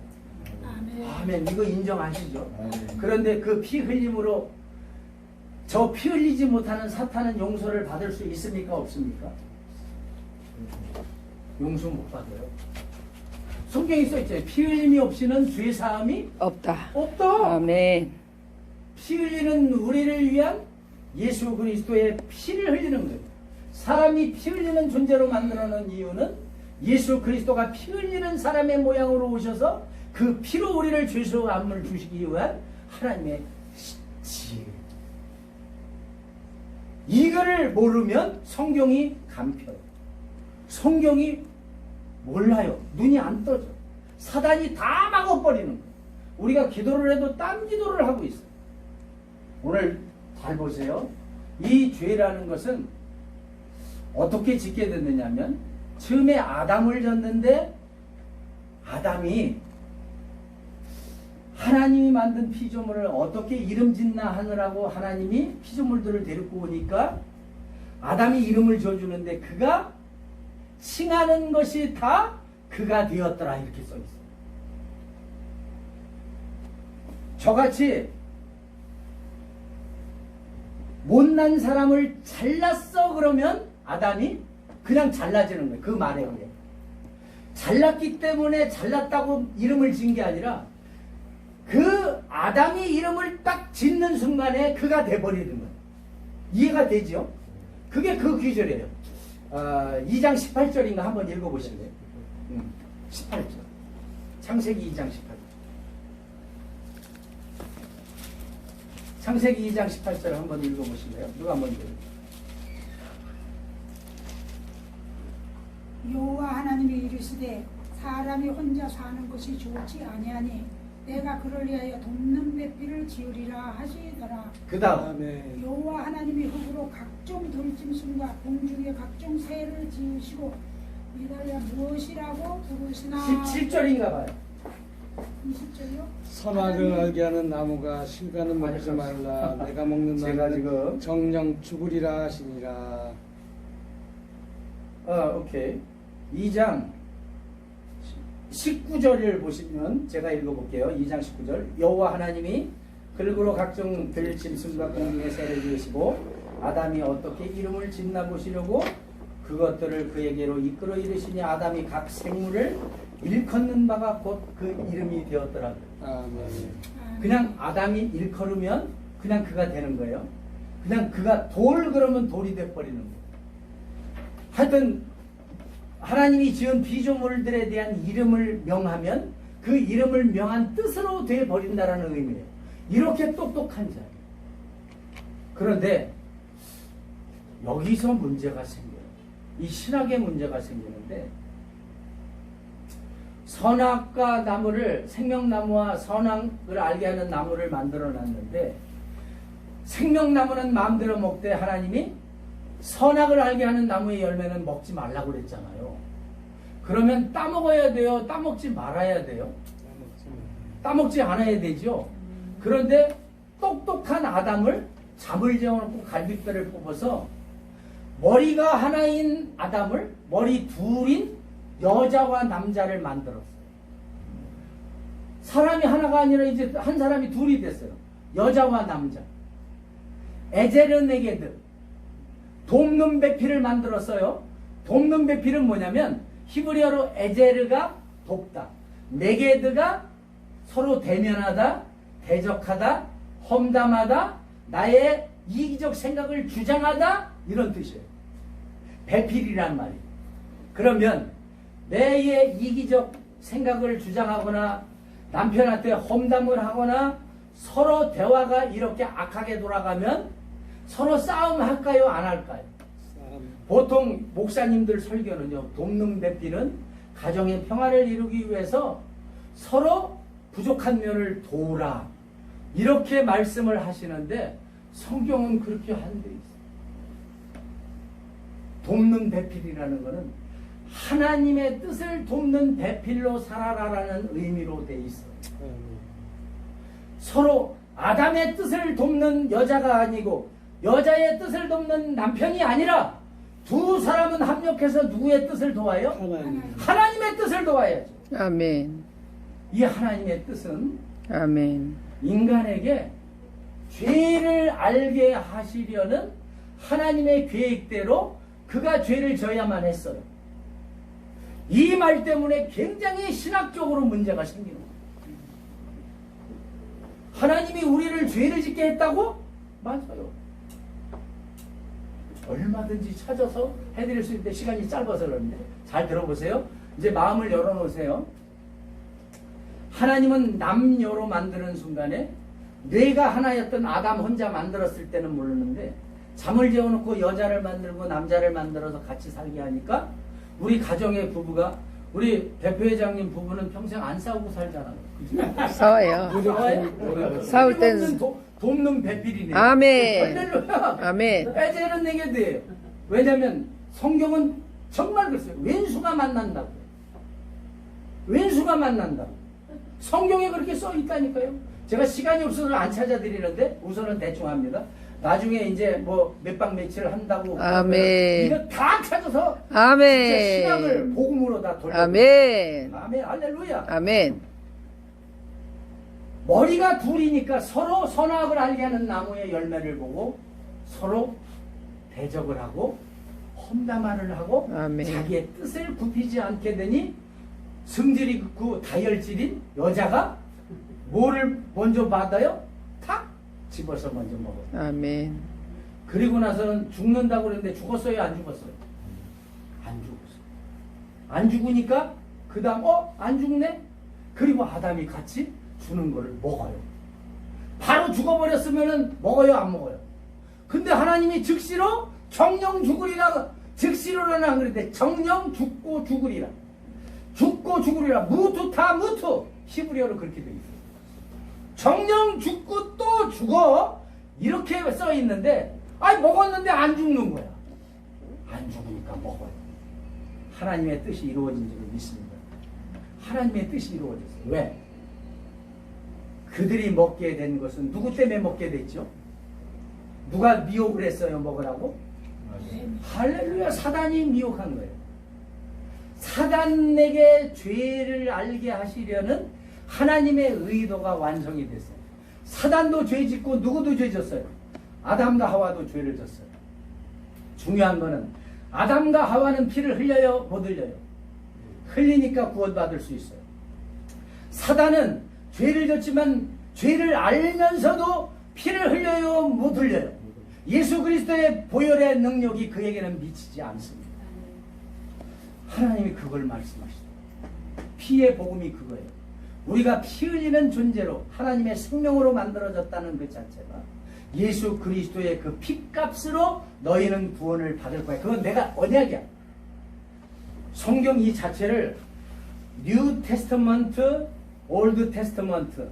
아멘. 아멘. 이거 인정하시죠? 그런데 그 피 흘림으로 저 피 흘리지 못하는 사탄은 용서를 받을 수 있습니까? 없습니까? 용서 못 받아요. 성경에 써있잖아요. 피 흘림이 없이는 죄 사함이 없다. 없다. 아멘. 피 흘리는 우리를 위한 예수 그리스도의 피를 흘리는 거예요. 사람이 피 흘리는 존재로 만들어 놓은 이유는 예수 그리스도가 피 흘리는 사람의 모양으로 오셔서 그 피로 우리를 죄수함을 주시기 위한 하나님의 지혜. 이거를 모르면 성경이 감혀요. 성경이 몰라요. 눈이 안 떠져. 사단이 다 막아버리는 거예요. 우리가 기도를 해도 딴 기도를 하고 있어요. 오늘 잘 보세요. 이 죄라는 것은 어떻게 짓게 됐느냐면, 처음에 아담을 졌는데 아담이 하나님이 만든 피조물을 어떻게 이름짓나 하느라고 하나님이 피조물들을 데리고 오니까 아담이 이름을 지어주는데 그가 칭하는 것이 다 그가 되었더라, 이렇게 써있어요. 저같이 못난 사람을 잘났어 그러면 아담이 그냥 잘나지는 거예요. 그 말에 의해. 잘났기 때문에 잘났다고 이름을 지은 게 아니라 그 아담이 이름을 딱 짓는 순간에 그가 돼버리는 거예요. 이해가 되죠? 그게 그 귀절이에요. 2장 18절인가 한번 읽어보실래요? 18절. 창세기 2장 18절. 창세기 2장 18절 한번 읽어보실래요? 누가 먼저? 여호와 하나님이 이르시되 사람이 혼자 사는 것이 좋지 아니하니 내가 그를 위하여 돕는 배필을 지으리라 하시더라. 그 다음 아멘. 여호와 하나님이 흙으로 각종 돌짐승과 공중의 각종 새를 지으시고 이달야 무엇이라고 부르시나. 17절인가 봐요. 20절이요? 선악을 알게 하는 나무가 실과는 먹지 말라. 내가 먹는 제가 나무는 지금 정령 죽으리라 하시니라. 오케이. 2장 19절을 보시면 제가 읽어볼게요. 2장 19절. 여호와 하나님이 글그로 각종 들짐승과 공중의 새를 지으시고 아담이 어떻게 이름을 짓나 보시려고 그것들을 그에게로 이끌어 이르시니 아담이 각 생물을 일컫는 바가 곧 그 이름이 되었더라. 아멘. 그냥 아담이 일컬으면 그냥 그가 되는 거예요. 그냥 그가 돌 그러면 돌이 돼버리는 거예요. 하여튼 하나님이 지은 피조물들에 대한 이름을 명하면 그 이름을 명한 뜻으로 돼버린다라는 의미예요. 이렇게 똑똑한 자예요. 그런데 여기서 문제가 생겨요. 이 신학의 문제가 생기는데 선악과 나무를 생명나무와 선악을 알게 하는 나무를 만들어 놨는데 생명나무는 마음대로 먹되 하나님이 선악을 알게 하는 나무의 열매는 먹지 말라고 그랬잖아요. 그러면 따먹어야 돼요? 따먹지 말아야 돼요? 따먹지 않아야 되죠. 그런데 똑똑한 아담을 잠을 재워놓고 갈빗뼈를 뽑아서 머리가 하나인 아담을 머리 둘인 여자와 남자를 만들었어요. 사람이 하나가 아니라 이제 한 사람이 둘이 됐어요. 여자와 남자. 에제르네게드 돕는 배필을 만들었어요. 돕는 배필은 뭐냐면 히브리어로 에제르가 돕다, 네게드가 서로 대면하다, 대적하다, 험담하다, 나의 이기적 생각을 주장하다, 이런 뜻이에요. 배필이란 말이에요. 그러면 내의 이기적 생각을 주장하거나 남편한테 험담을 하거나 서로 대화가 이렇게 악하게 돌아가면 서로 싸움할까요? 안 할까요? 보통 목사님들 설교는요, 돕는 배필은 가정의 평화를 이루기 위해서 서로 부족한 면을 도우라, 이렇게 말씀을 하시는데 성경은 그렇게 한 데 있어요. 돕는 배필이라는 것은 하나님의 뜻을 돕는 배필로 살아라라는 의미로 돼 있어요. 서로 아담의 뜻을 돕는 여자가 아니고 여자의 뜻을 돕는 남편이 아니라 두 사람은 합력해서 누구의 뜻을 도와요? 하나님의 뜻을 도와야죠. 아멘. 이 하나님의 뜻은 아멘. 인간에게 죄를 알게 하시려는 하나님의 계획대로 그가 죄를 져야만 했어요. 이 말 때문에 굉장히 신학적으로 문제가 생기는 거예요. 하나님이 우리를 죄를 짓게 했다고? 맞아요. 얼마든지 찾아서 해드릴 수 있는데 시간이 짧아서 그런데 잘 들어보세요. 이제 마음을 열어놓으세요. 하나님은 남녀로 만드는 순간에 뇌가 하나였던 아담 혼자 만들었을 때는 모르는데 잠을 재워놓고 여자를 만들고 남자를 만들어서 같이 살게 하니까 우리 가정의 부부가, 우리 대표회장님 부부는 평생 안 싸우고 살잖아요. 그치? 싸워요. 싸울 땐 돕는 배필이네. 아멘. 할렐루야. 아멘. 빼재는 내게 돼요. 왜냐면 성경은 정말 그랬어요. 왼수가 만난다고. 왼수가 만난다고. 성경에 그렇게 써 있다니까요. 제가 시간이 없어서 안 찾아드리는데 우선은 대충 합니다. 나중에 이제 뭐 몇 박 며칠 한다고 아멘. 이거 다 찾아서 아멘. 진짜 신앙을 복음으로 다 돌려. 아멘. 아멘. 할렐루야. 아멘. 머리가 둘이니까 서로 선악을 알게 하는 나무의 열매를 보고 서로 대적을 하고 험담을 하고 아멘. 자기의 뜻을 굽히지 않게 되니 성질이 그 다혈질인 여자가 뭐를 먼저 받아요? 탁 집어서 먼저 먹어요. 아멘. 그리고 나서는 죽는다고 그랬는데 죽었어요? 안 죽었어요? 안 죽었어요. 안 죽으니까 그 다음 안 죽네? 그리고 아담이 같이 주는 거를 먹어요. 바로 죽어버렸으면 먹어요? 안 먹어요? 근데 하나님이 즉시로 정령 죽으리라, 즉시로라는 안 그랬는데 정령 죽고 죽으리라, 죽고 죽으리라, 무투타 무투, 히브리어로 그렇게 되어 있어요. 정령 죽고 또 죽어. 이렇게 써 있는데, 아니, 먹었는데 안 죽는 거야. 안 죽으니까 먹어요. 하나님의 뜻이 이루어진 줄을 믿습니다. 하나님의 뜻이 이루어졌어요. 왜? 그들이 먹게 된 것은 누구 때문에 먹게 됐죠? 누가 미혹을 했어요, 먹으라고? 할렐루야, 사단이 미혹한 거예요. 사단에게 죄를 알게 하시려는 하나님의 의도가 완성이 됐어요. 사단도 죄 짓고 누구도 죄 졌어요. 아담과 하와도 죄를 졌어요. 중요한 거는 아담과 하와는 피를 흘려요, 못 흘려요? 흘리니까 구원받을 수 있어요. 사단은 죄를 졌지만 죄를 알면서도 피를 흘려요, 못 흘려요? 예수 그리스도의 보혈의 능력이 그에게는 미치지 않습니다. 하나님이 그걸 말씀하시죠. 피의 복음이 그거예요. 우리가 피 흘리는 존재로 하나님의 생명으로 만들어졌다는 그 자체가 예수 그리스도의 그 피값으로 너희는 구원을 받을 거야. 그건 내가 언약이야. 성경 이 자체를 뉴 테스터먼트, 올드 테스터먼트,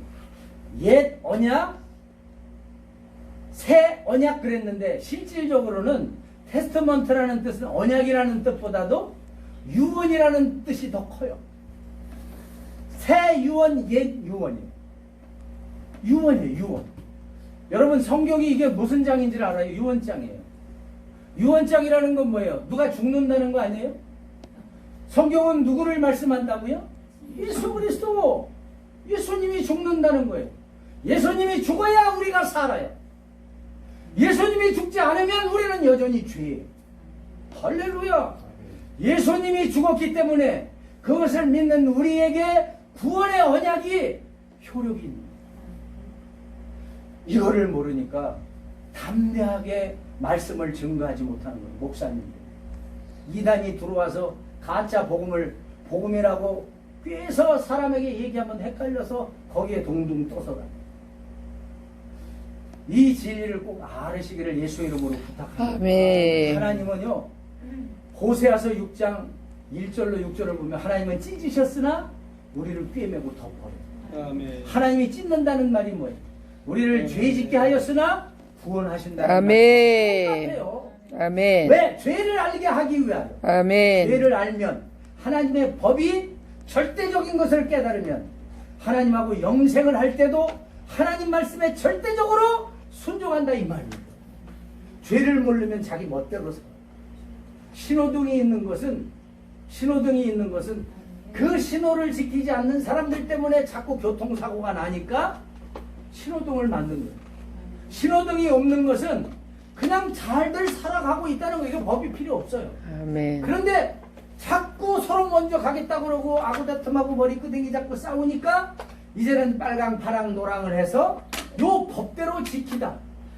옛 언약, 새 언약 그랬는데 실질적으로는 테스터먼트라는 뜻은 언약이라는 뜻보다도 유언이라는 뜻이 더 커요. 새 유언, 옛 유언이에요. 유언이에요, 유언. 여러분 성경이 이게 무슨 장인지를 알아요? 유언장이에요. 유언장이라는 건 뭐예요? 누가 죽는다는 거 아니에요? 성경은 누구를 말씀한다고요? 예수 그리스도. 예수님이 죽는다는 거예요. 예수님이 죽어야 우리가 살아요. 예수님이 죽지 않으면 우리는 여전히 죄예요. 할렐루야. 예수님이 죽었기 때문에 그것을 믿는 우리에게 구원의 언약이 효력이 있는 거예요. 이거를 모르니까 담대하게 말씀을 증거하지 못하는 거예요. 목사님들. 이단이 들어와서 가짜 복음을 복음이라고 꿰서 사람에게 얘기하면 헷갈려서 거기에 동동 떠서 가요. 이 진리를 꼭 알으시기를 예수 이름으로 부탁합니다. 아멘. 하나님은요, 호세아서 6장 1절로 6절을 보면 하나님은 찢으셨으나 우리를 꿰매고 덮어요. 아멘. 하나님이 찢는다는 말이 뭐예요? 우리를 죄짓게 하였으나 구원하신다는 아멘. 말이에요. 아멘. 왜? 죄를 알게 하기 위하여. 아멘. 죄를 알면 하나님의 법이 절대적인 것을 깨달으면 하나님하고 영생을 할 때도 하나님 말씀에 절대적으로 순종한다 이 말입니다. 죄를 모르면 자기 멋대로 살아. 신호등이 있는 것은 그 신호를 지키지 않는 사람들 때문에 자꾸 교통사고가 나니까 신호등을 만든 거예요. 신호등이 없는 것은 그냥 잘들 살아가고 있다는 거예요. 이게 법이 필요 없어요. 아멘. 그런데 자꾸 서로 먼저 가겠다고 그러고 아구다툼하고 머리끄댕이 잡고 싸우니까 이제는 빨강, 파랑, 노랑을 해서 요 법대로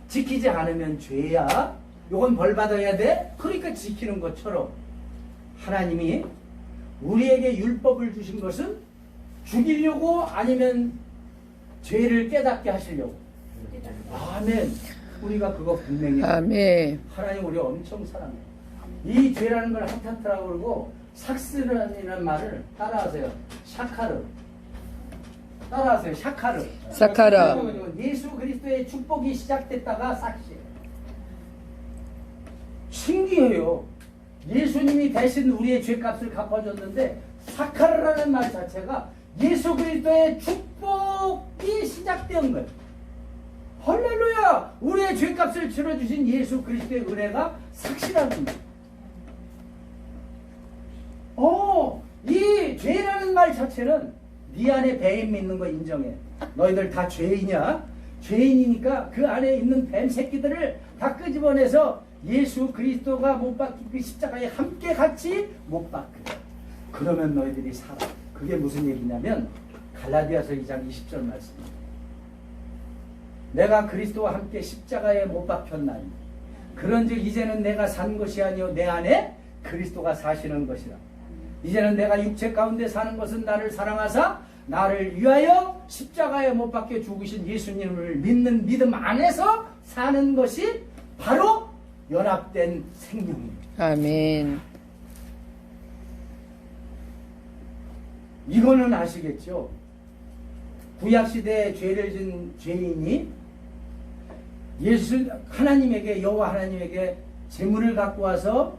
지키지 않으면 죄야. 요건 벌 받아야 돼. 그러니까 지키는 것처럼 하나님이 우리에게 율법을 주신 것은 죽이려고 아니면 죄를 깨닫게 하시려고. 아멘. 우리가 그거 분명히 아멘. 하나님 우리 엄청 사랑해요. 이 죄라는 걸 하타트라고 그러고 삭스라는 말을 따라하세요. 샤카르. 따라하세요. 샤카르. 사카라. 예수 그리스도의 축복이 시작됐다가 삭시예요. 신기해요. 예수님이 대신 우리의 죄값을 갚아줬는데 사카르라는 말 자체가 예수 그리스도의 축복이 시작된 거예요. 할렐루야! 우리의 죄값을 치러주신 예수 그리스도의 은혜가 삭시라는 거예요. 이 죄라는 말 자체는 네 안에 뱀 있는 거 인정해. 너희들 다 죄인이야. 죄인이니까 그 안에 있는 뱀 새끼들을 다 끄집어내서 예수 그리스도가 못 박힌 그 십자가에 함께 같이 못 박혀. 그러면 너희들이 살아. 그게 무슨 얘기냐면 갈라디아서 2장 20절 말씀입니다. 내가 그리스도와 함께 십자가에 못 박혔나니 그런즉 이제는 내가 산 것이 아니요 내 안에 그리스도가 사시는 것이라. 이제는 내가 육체 가운데 사는 것은 나를 사랑하사 나를 위하여 십자가에 못 박혀 죽으신 예수님을 믿는 믿음 안에서 사는 것이 바로 연합된 생명입니다. 아멘. 이거는 아시겠죠? 구약 시대에 죄를 진 죄인이 하나님에게 여호와 하나님에게 제물을 갖고 와서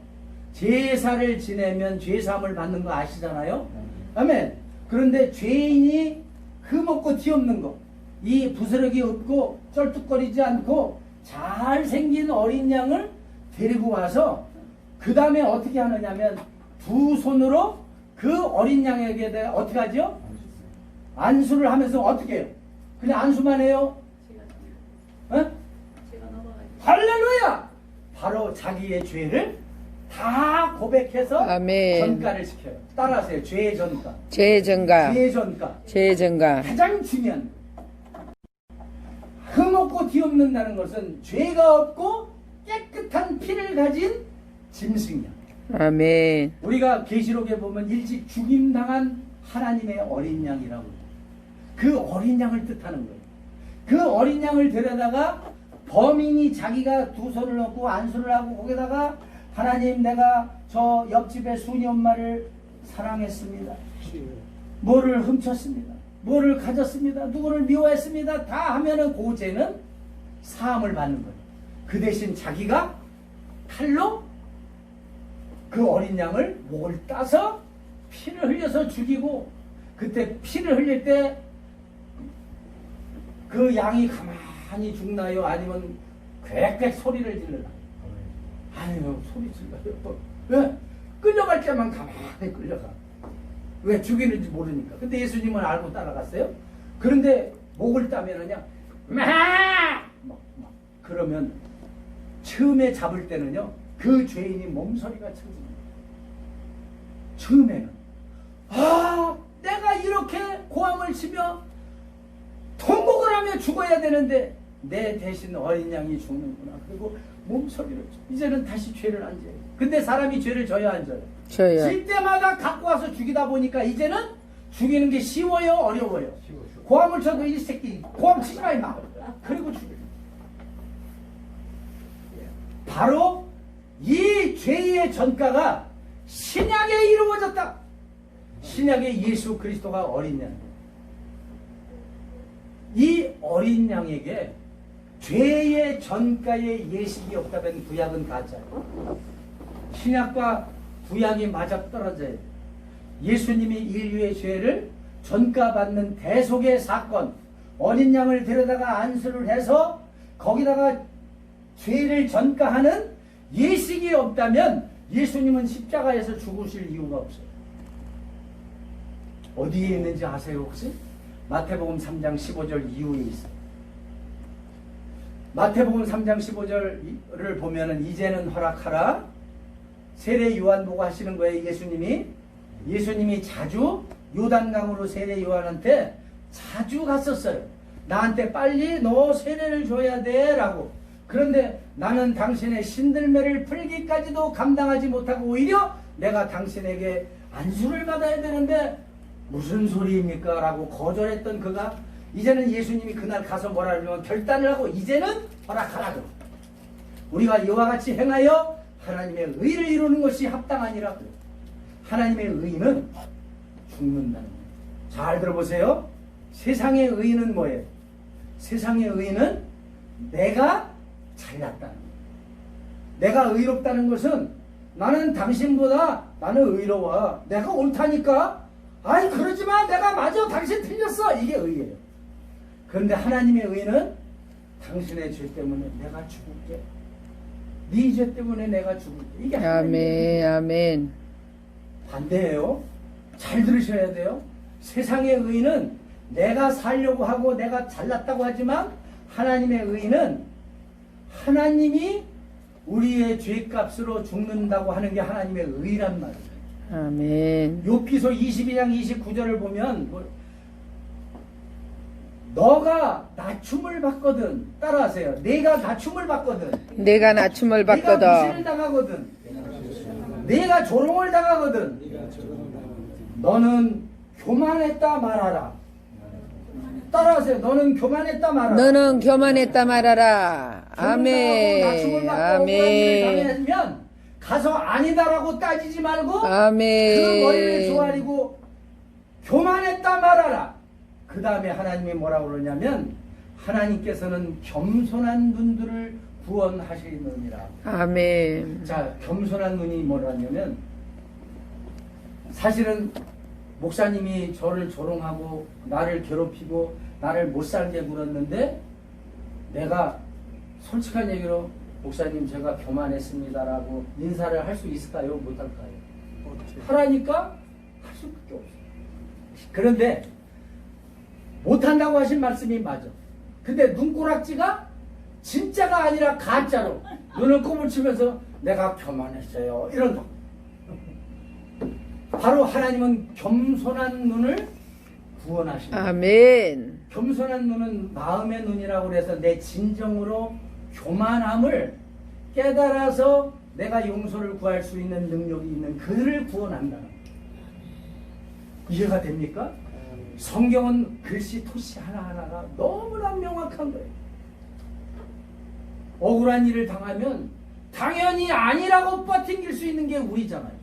제사를 지내면 죄사함을 받는 거 아시잖아요. 아멘. 그런데 죄인이 흠없고 뒤없는 거, 이 부스러기 없고 쩔뚝거리지 않고 잘생긴 어린 양을 데리고 와서 그 다음에 어떻게 하느냐면 두 손으로 그 어린 양에게 대해 어떻게 하죠? 안수를 하면서 어떻게 해요? 그냥 안수만 해요? 어? 할렐루야! 바로 자기의 죄를 다 고백해서 아멘. 전가를 시켜요. 따라하세요. 죄의 전가. 죄의 증가. 죄의 전가. 죄의 증가. 가장 중요한 흠없고 뒤없는다는 것은 죄가 없고 깨끗한 피를 가진 짐승이야. 아멘. 우리가 계시록에 보면 일찍 죽임당한 하나님의 어린 양이라고 해요. 그 어린 양을 뜻하는 거예요. 그 어린 양을 데려다가 범인이 자기가 두 손을 넣고 안수를 하고 거기다가 하나님 내가 저 옆집의 순이 엄마를 사랑했습니다. 뭐를 훔쳤습니다. 뭐를 가졌습니다. 누구를 미워했습니다. 다 하면은 그 죄는 사함을 받는 거예요. 그 대신 자기가 칼로 그 어린 양을 목을 따서 피를 흘려서 죽이고 그때 피를 흘릴 때 그 양이 가만히 죽나요? 아니면 꽥꽥 소리를 질러나요? 아니요 소리 질러요. 왜? 끌려갈 때만 가만히 끌려가. 왜 죽이는지 모르니까. 근데 예수님은 알고 따라갔어요. 그런데 목을 따면은요 막 그러면 처음에 잡을 때는요 그 죄인이 몸소리가 쳐집니다. 처음에는 아 내가 이렇게 고함을 치며 통곡을 하며 죽어야 되는데 내 대신 어린 양이 죽는구나. 그리고 몸소리를 쳐. 이제는 다시 죄를 안 져요. 근데 사람이 죄를 져야 안 져요? 저요. 질 때마다 갖고 와서 죽이다 보니까 이제는 죽이는 게 쉬워요? 어려워요? 고함을 쳐도 이 새끼 고함 치지 마 임마. 그리고 죽여요. 바로 이 죄의 전가가 신약에 이루어졌다. 신약의 예수 그리스도가 어린 양. 이 어린 양에게 죄의 전가의 예식이 없다면 구약은 가짜예요. 신약과 구약이 맞아떨어져요. 예수님이 인류의 죄를 전가받는 대속의 사건, 어린 양을 데려다가 안수를 해서 거기다가 죄를 전가하는 예식이 없다면 예수님은 십자가에서 죽으실 이유가 없어요. 어디에 있는지 아세요 혹시? 마태복음 3장 15절 이후에 있어요. 마태복음 3장 15절을 보면은 이제는 허락하라. 세례 요한 보고 하시는 거예요. 예수님이 자주 요단강으로 세례 요한한테 자주 갔었어요. 나한테 빨리 너 세례를 줘야 돼 라고. 그런데 나는 당신의 신들매를 풀기까지도 감당하지 못하고 오히려 내가 당신에게 안수를 받아야 되는데 무슨 소리입니까? 라고 거절했던 그가 이제는 예수님이 그날 가서 뭐라 그러면 결단을 하고 이제는 허락하라고. 우리가 이와 같이 행하여 하나님의 의를 이루는 것이 합당하니라. 하나님의 의는 죽는다는 거예요. 잘 들어보세요. 세상의 의는 뭐예요? 세상의 의는 내가 잘났다는 거예요. 내가 의롭다는 것은 나는 당신보다 나는 의로워. 내가 옳다니까. 아이 그러지마. 내가 맞아. 당신 틀렸어. 이게 의예요. 그런데 하나님의 의는 당신의 죄 때문에 내가 죽을게. 네 죄 때문에 내가 죽을게. 이게 아멘. 아멘. 반대예요. 잘 들으셔야 돼요. 세상의 의는 내가 살려고 하고 내가 잘났다고 하지만 하나님의 의는 하나님이 우리의 죄값으로 죽는다고 하는 게 하나님의 의란 말이에요. 아멘. 욥기서 22장 29절을 보면 너가 낮춤을 받거든. 따라하세요. 내가 낮춤을 받거든. 내가 낮춤을 네가 무시를 받거든. 당하거든. 내가 조롱을 당하거든. 너는 교만했다 말하라. 따라하세요. 너는 교만했다 말하라. 너는 교만했다 말하라. 낮춤을 아멘. 받고 억울한 일을 아멘. 당했으면 가서 아니다라고 따지지 말고 아멘. 그 머리를 조아리고 교만했다 말하라. 그 다음에 하나님이 뭐라고 그러냐면 하나님께서는 겸손한 분들을 구원하시느니라. 아멘. 자, 겸손한 눈이 뭐라냐면 사실은 목사님이 저를 조롱하고 나를 괴롭히고 나를 못살게 굴었는데 내가 솔직한 얘기로 목사님 제가 교만했습니다라고 인사를 할 수 있을까요? 못할까요? 하라니까 할 수밖에 없어요. 그런데 못한다고 하신 말씀이 맞아. 근데 눈꼬락지가 진짜가 아니라 가짜로 눈을 꼬물치면서 내가 교만했어요 이런 거. 바로 하나님은 겸손한 눈을 구원하십니다. 아멘. 겸손한 눈은 마음의 눈이라고 그래서 내 진정으로 교만함을 깨달아서 내가 용서를 구할 수 있는 능력이 있는 그들을 구원한다. 이해가 됩니까? 성경은 글씨 토시 하나하나가 너무나 명확한 거예요. 억울한 일을 당하면 당연히 아니라고 버팅길 수 있는 게 우리잖아요.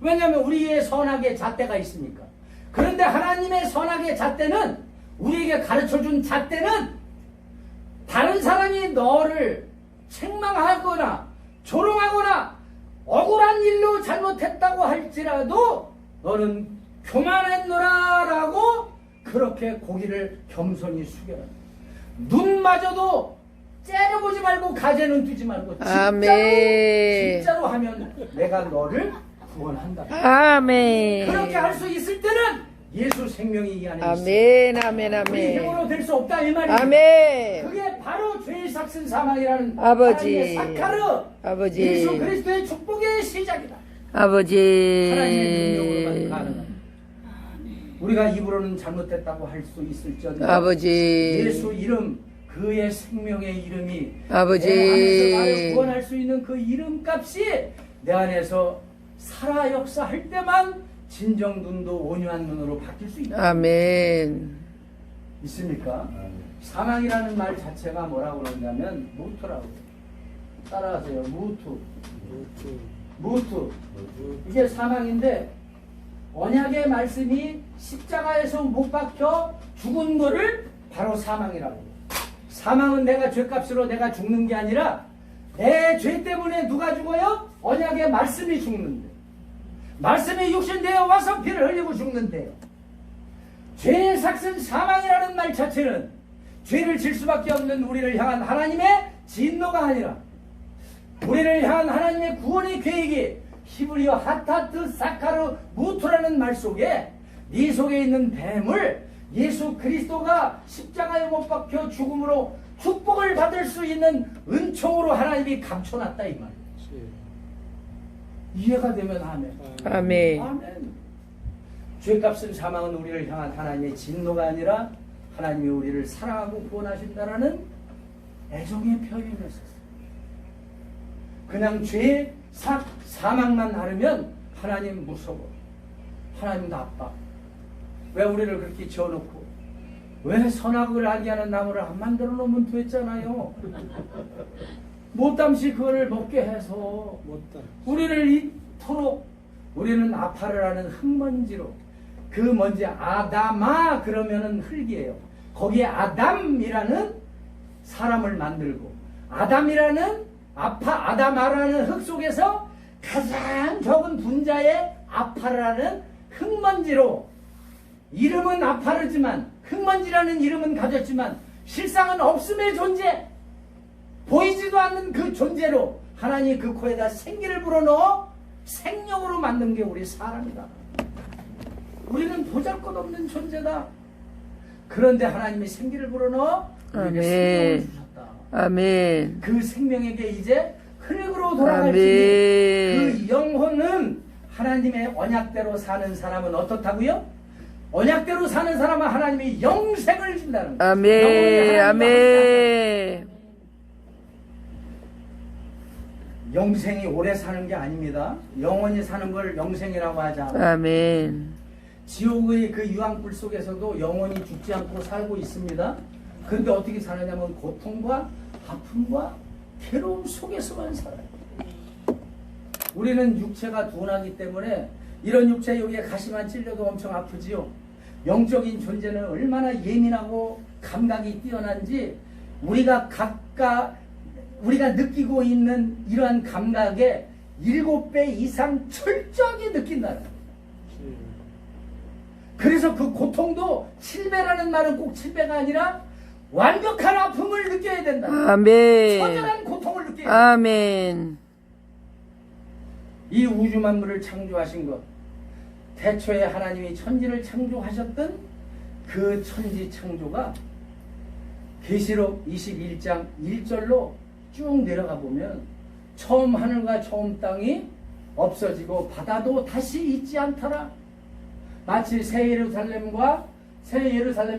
왜냐하면 우리의 선악의 잣대가 있으니까. 그런데 하나님의 선악의 잣대는 우리에게 가르쳐준 잣대는 다른 사람이 너를 책망하거나 조롱하거나 억울한 일로 잘못했다고 할지라도 너는 교만했노라 라고 그렇게 고기를 겸손히 숙여라. 눈마저도 째려보지 말고 가재는 두지 말고 진짜로 하면 내가 너를 구원한다. 아멘. 그렇게 할 수 있을 때는 예수 생명이 이 안에 있습니다. 아멘. 아멘. 우리 아멘. 힘으로 될 수 없다 이 말이에요. 아멘. 그게 바로 죄의 삭슨 사망이라는 아버지. 하나님의 사카르 아버지. 예수 그리스도의 축복의 시작이다. 아버지. 하나님의 능력으로만 가능합니다. 우리가 입으로는 잘못됐다고 할 수 있을지언정 아버지. 예수 이름 그의 생명의 이름이 아버지. 내 안에서 나를 구원할 수 있는 그 이름값이 내 안에서 살아 역사할 때만 진정 눈도 온유한 눈으로 바뀔 수 있다. 아멘. 있습니까? 사망이라는 말 자체가 뭐라고 그러냐면 무투라고. 따라하세요. 무투. 이게 사망인데 언약의 말씀이 십자가에서 못 박혀 죽은 거를 바로 사망이라고 해요. 사망은 내가 죄값으로 내가 죽는 게 아니라 내 죄 때문에 누가 죽어요? 언약의 말씀이 죽는데. 말씀이 육신되어 와서 피를 흘리고 죽는데요. 죄의 삭슨 사망이라는 말 자체는 죄를 질 수밖에 없는 우리를 향한 하나님의 진노가 아니라 우리를 향한 하나님의 구원의 계획이 히브리어 하타트 사카르 무투라는 말 속에 네 속에 있는 뱀을 예수 그리스도가 십자가에 못 박혀 죽음으로 축복을 받을 수 있는 은총으로 하나님이 감춰놨다 이 말이에요. 이해가 되면 아멘. 아멘. 아멘. 죄값은 사망은 우리를 향한 하나님의 진노가 아니라 하나님이 우리를 사랑하고 구원하신다라는 애정의 표현이었어요. 그냥 죄, 사망만 앓으면 하나님 무서워. 하나님 나빠. 왜 우리를 그렇게 지어놓고 왜 선악을 알게 하는 나무를 안 만들어 놓으면 됐잖아요. 못담시 그거를 먹게 해서 우리를 이토록 우리는 아파르라는 흙먼지로 그 먼지 아담아 그러면은 흙이에요. 거기에 아담이라는 사람을 만들고 아담이라는 아다마라는 흙 속에서 가장 적은 분자의 아파르라는 흙먼지로 이름은 아파르지만 흙먼지라는 이름은 가졌지만 실상은 없음의 존재 보이지도 않는 그 존재로 하나님이 그 코에다 생기를 불어넣어 생명으로 만든 게 우리 사람이다. 우리는 보잘것없는 존재다. 그런데 하나님이 생기를 불어넣어 우리에게 생명을 주셨다. 아멘. 그 생명에게 이제 흙으로 돌아갈 수 아멘. 있는 그 영혼은 하나님의 언약대로 사는 사람은 어떻다고요? 언약대로 사는 사람은 하나님이 영생을 준다는 거예요. 아멘. 아멘. 영생이 오래 사는 게 아닙니다. 영원히 사는 걸 영생이라고 하지 않아요. 아멘. 지옥의 그 유황불 속에서도 영원히 죽지 않고 살고 있습니다. 그런데 어떻게 사느냐면 고통과 아픔과 괴로움 속에서만 살아요. 우리는 육체가 둔하기 때문에 이런 육체 여기에 가시만 찔려도 엄청 아프지요. 영적인 존재는 얼마나 예민하고 감각이 뛰어난지 우리가 느끼고 있는 이러한 감각에 7배 이상 철저하게 느낀다는 거예요. 그래서 그 고통도 7배라는 말은 꼭 7배가 아니라 완벽한 아픔을 느껴야 된다. 아멘. 처절한 고통을 느껴야 된다. 아멘. 이 우주 만물을 창조하신 것, 태초에 하나님이 천지를 창조하셨던 그 천지 창조가 계시록 21장 1절로 쭉 내려가 보면 처음 하늘과 처음 땅이 없어지고 바다도 다시 있지 않더라. 마치 새 예루살렘이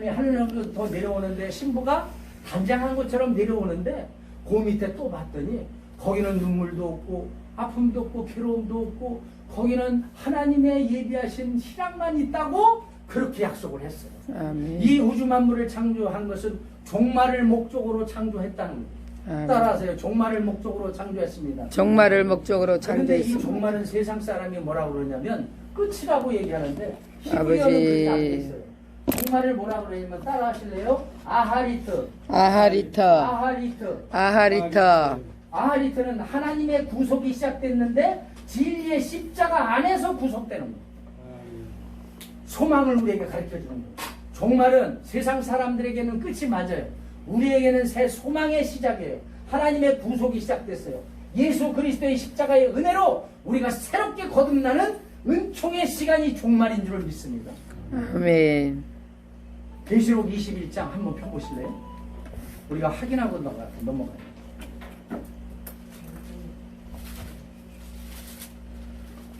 하늘로부터 내려오는데 신부가 단장한 것처럼 내려오는데 그 밑에 또 봤더니 거기는 눈물도 없고 아픔도 없고 괴로움도 없고 거기는 하나님의 예비하신 희락만 있다고 그렇게 약속을 했어요. 아멘. 이 우주 만물을 창조한 것은 종말을 목적으로 창조했다는 거예요. 아멘. 따라하세요. 종말을 목적으로 창조했습니다. 종말을 목적으로 그런데 이 창조했습니다. 종말은 세상 사람이 뭐라고 그러냐면 끝이라고 얘기하는데 아버지. 히브리어는 그렇게 안 돼 있어요. 종말을 뭐라고 그러냐면 따라 하실래요? 아하리트. 아하리터. 아하리트. 아하리터. 아하리트는 하나님의 구속이 시작됐는데 진리의 십자가 안에서 구속되는 거예요. 소망을 우리에게 가르쳐 주는 거예요. 종말은 세상 사람들에게는 끝이 맞아요. 우리에게는 새 소망의 시작이에요. 하나님의 구속이 시작됐어요. 예수 그리스도의 십자가의 은혜로 우리가 새롭게 거듭나는 은총의 시간이 종말인 줄 믿습니다. 아멘. 계시록 21장 한번 펴보실래요? 우리가 확인하고 넘어가요.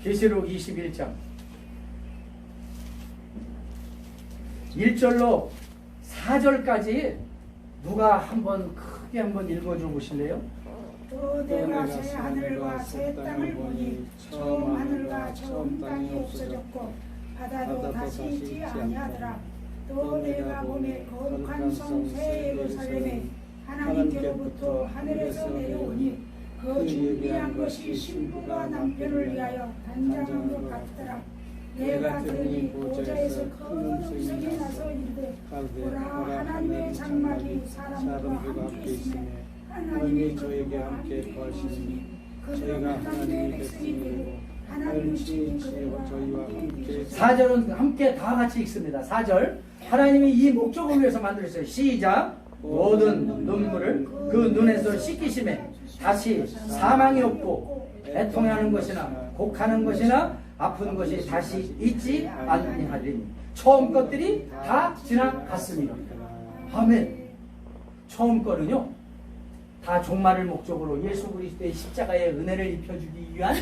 계시록 21장 1절로 4절까지 누가 한번 크게 한번 읽어줘 보실래요? 또 내가 새 하늘과 새 땅을 보니 처음 하늘과 처음 땅이 없어졌고 바다도 다시 있지 아니하더라. 또 내가 보니 거룩한 성 새 예루살렘에 하나님께로부터 하늘에서 내려오니 그 준비한 것이 신부가 남편을 위하여 단장한 것 같더라. 내가 들으니 보좌에서 큰 음성이 나서 이르되 보라 하나님의 장막이 사람들과 함께 있으며 하나님이 저에게 함께 거하시니 그들은 하나님의 백성이 되고 하나님 친히 그들과 저희와 함께 4절은 함께 다 같이 읽습니다. 4절 하나님이 이 목적을 위해서 만들었어요. 시작. 모든 눈물을 그 눈에서 씻기심에 다시 사망이 없고 애통하는 것이나 곡하는 것이나 아픈 것이 다시 있지 아니하리니 처음 것들이 다 지나갔습니다. 아멘. 처음 거는요 다 종말을 목적으로 예수 그리스도의 십자가의 은혜를 입혀주기 위한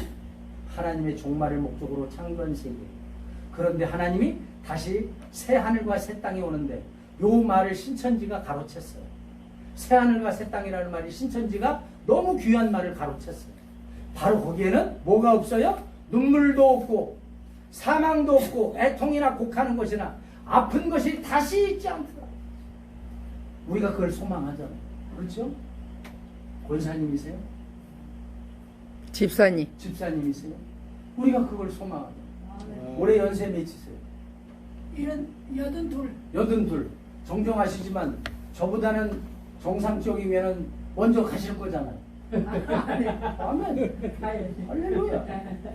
하나님의 종말을 목적으로 창조한 세계예요. 그런데 하나님이 다시 새 하늘과 새 땅이 오는데 요 말을 신천지가 가로챘어요. 새 하늘과 새 땅이라는 말이 신천지가 너무 귀한 말을 가로챘어요. 바로 거기에는 뭐가 없어요? 눈물도 없고 사망도 없고 애통이나 곡하는 것이나 아픈 것이 다시 있지 않더라. 우리가 그걸 소망하잖아요. 그렇죠? 권사님이세요? 집사님. 집사님이세요? 우리가 그걸 소망하죠. 올해 연세 몇이세요? 82. 정정하시지만 저보다는 정상적이면은 먼저 가실 거잖아요. 아멘. 할렐루야.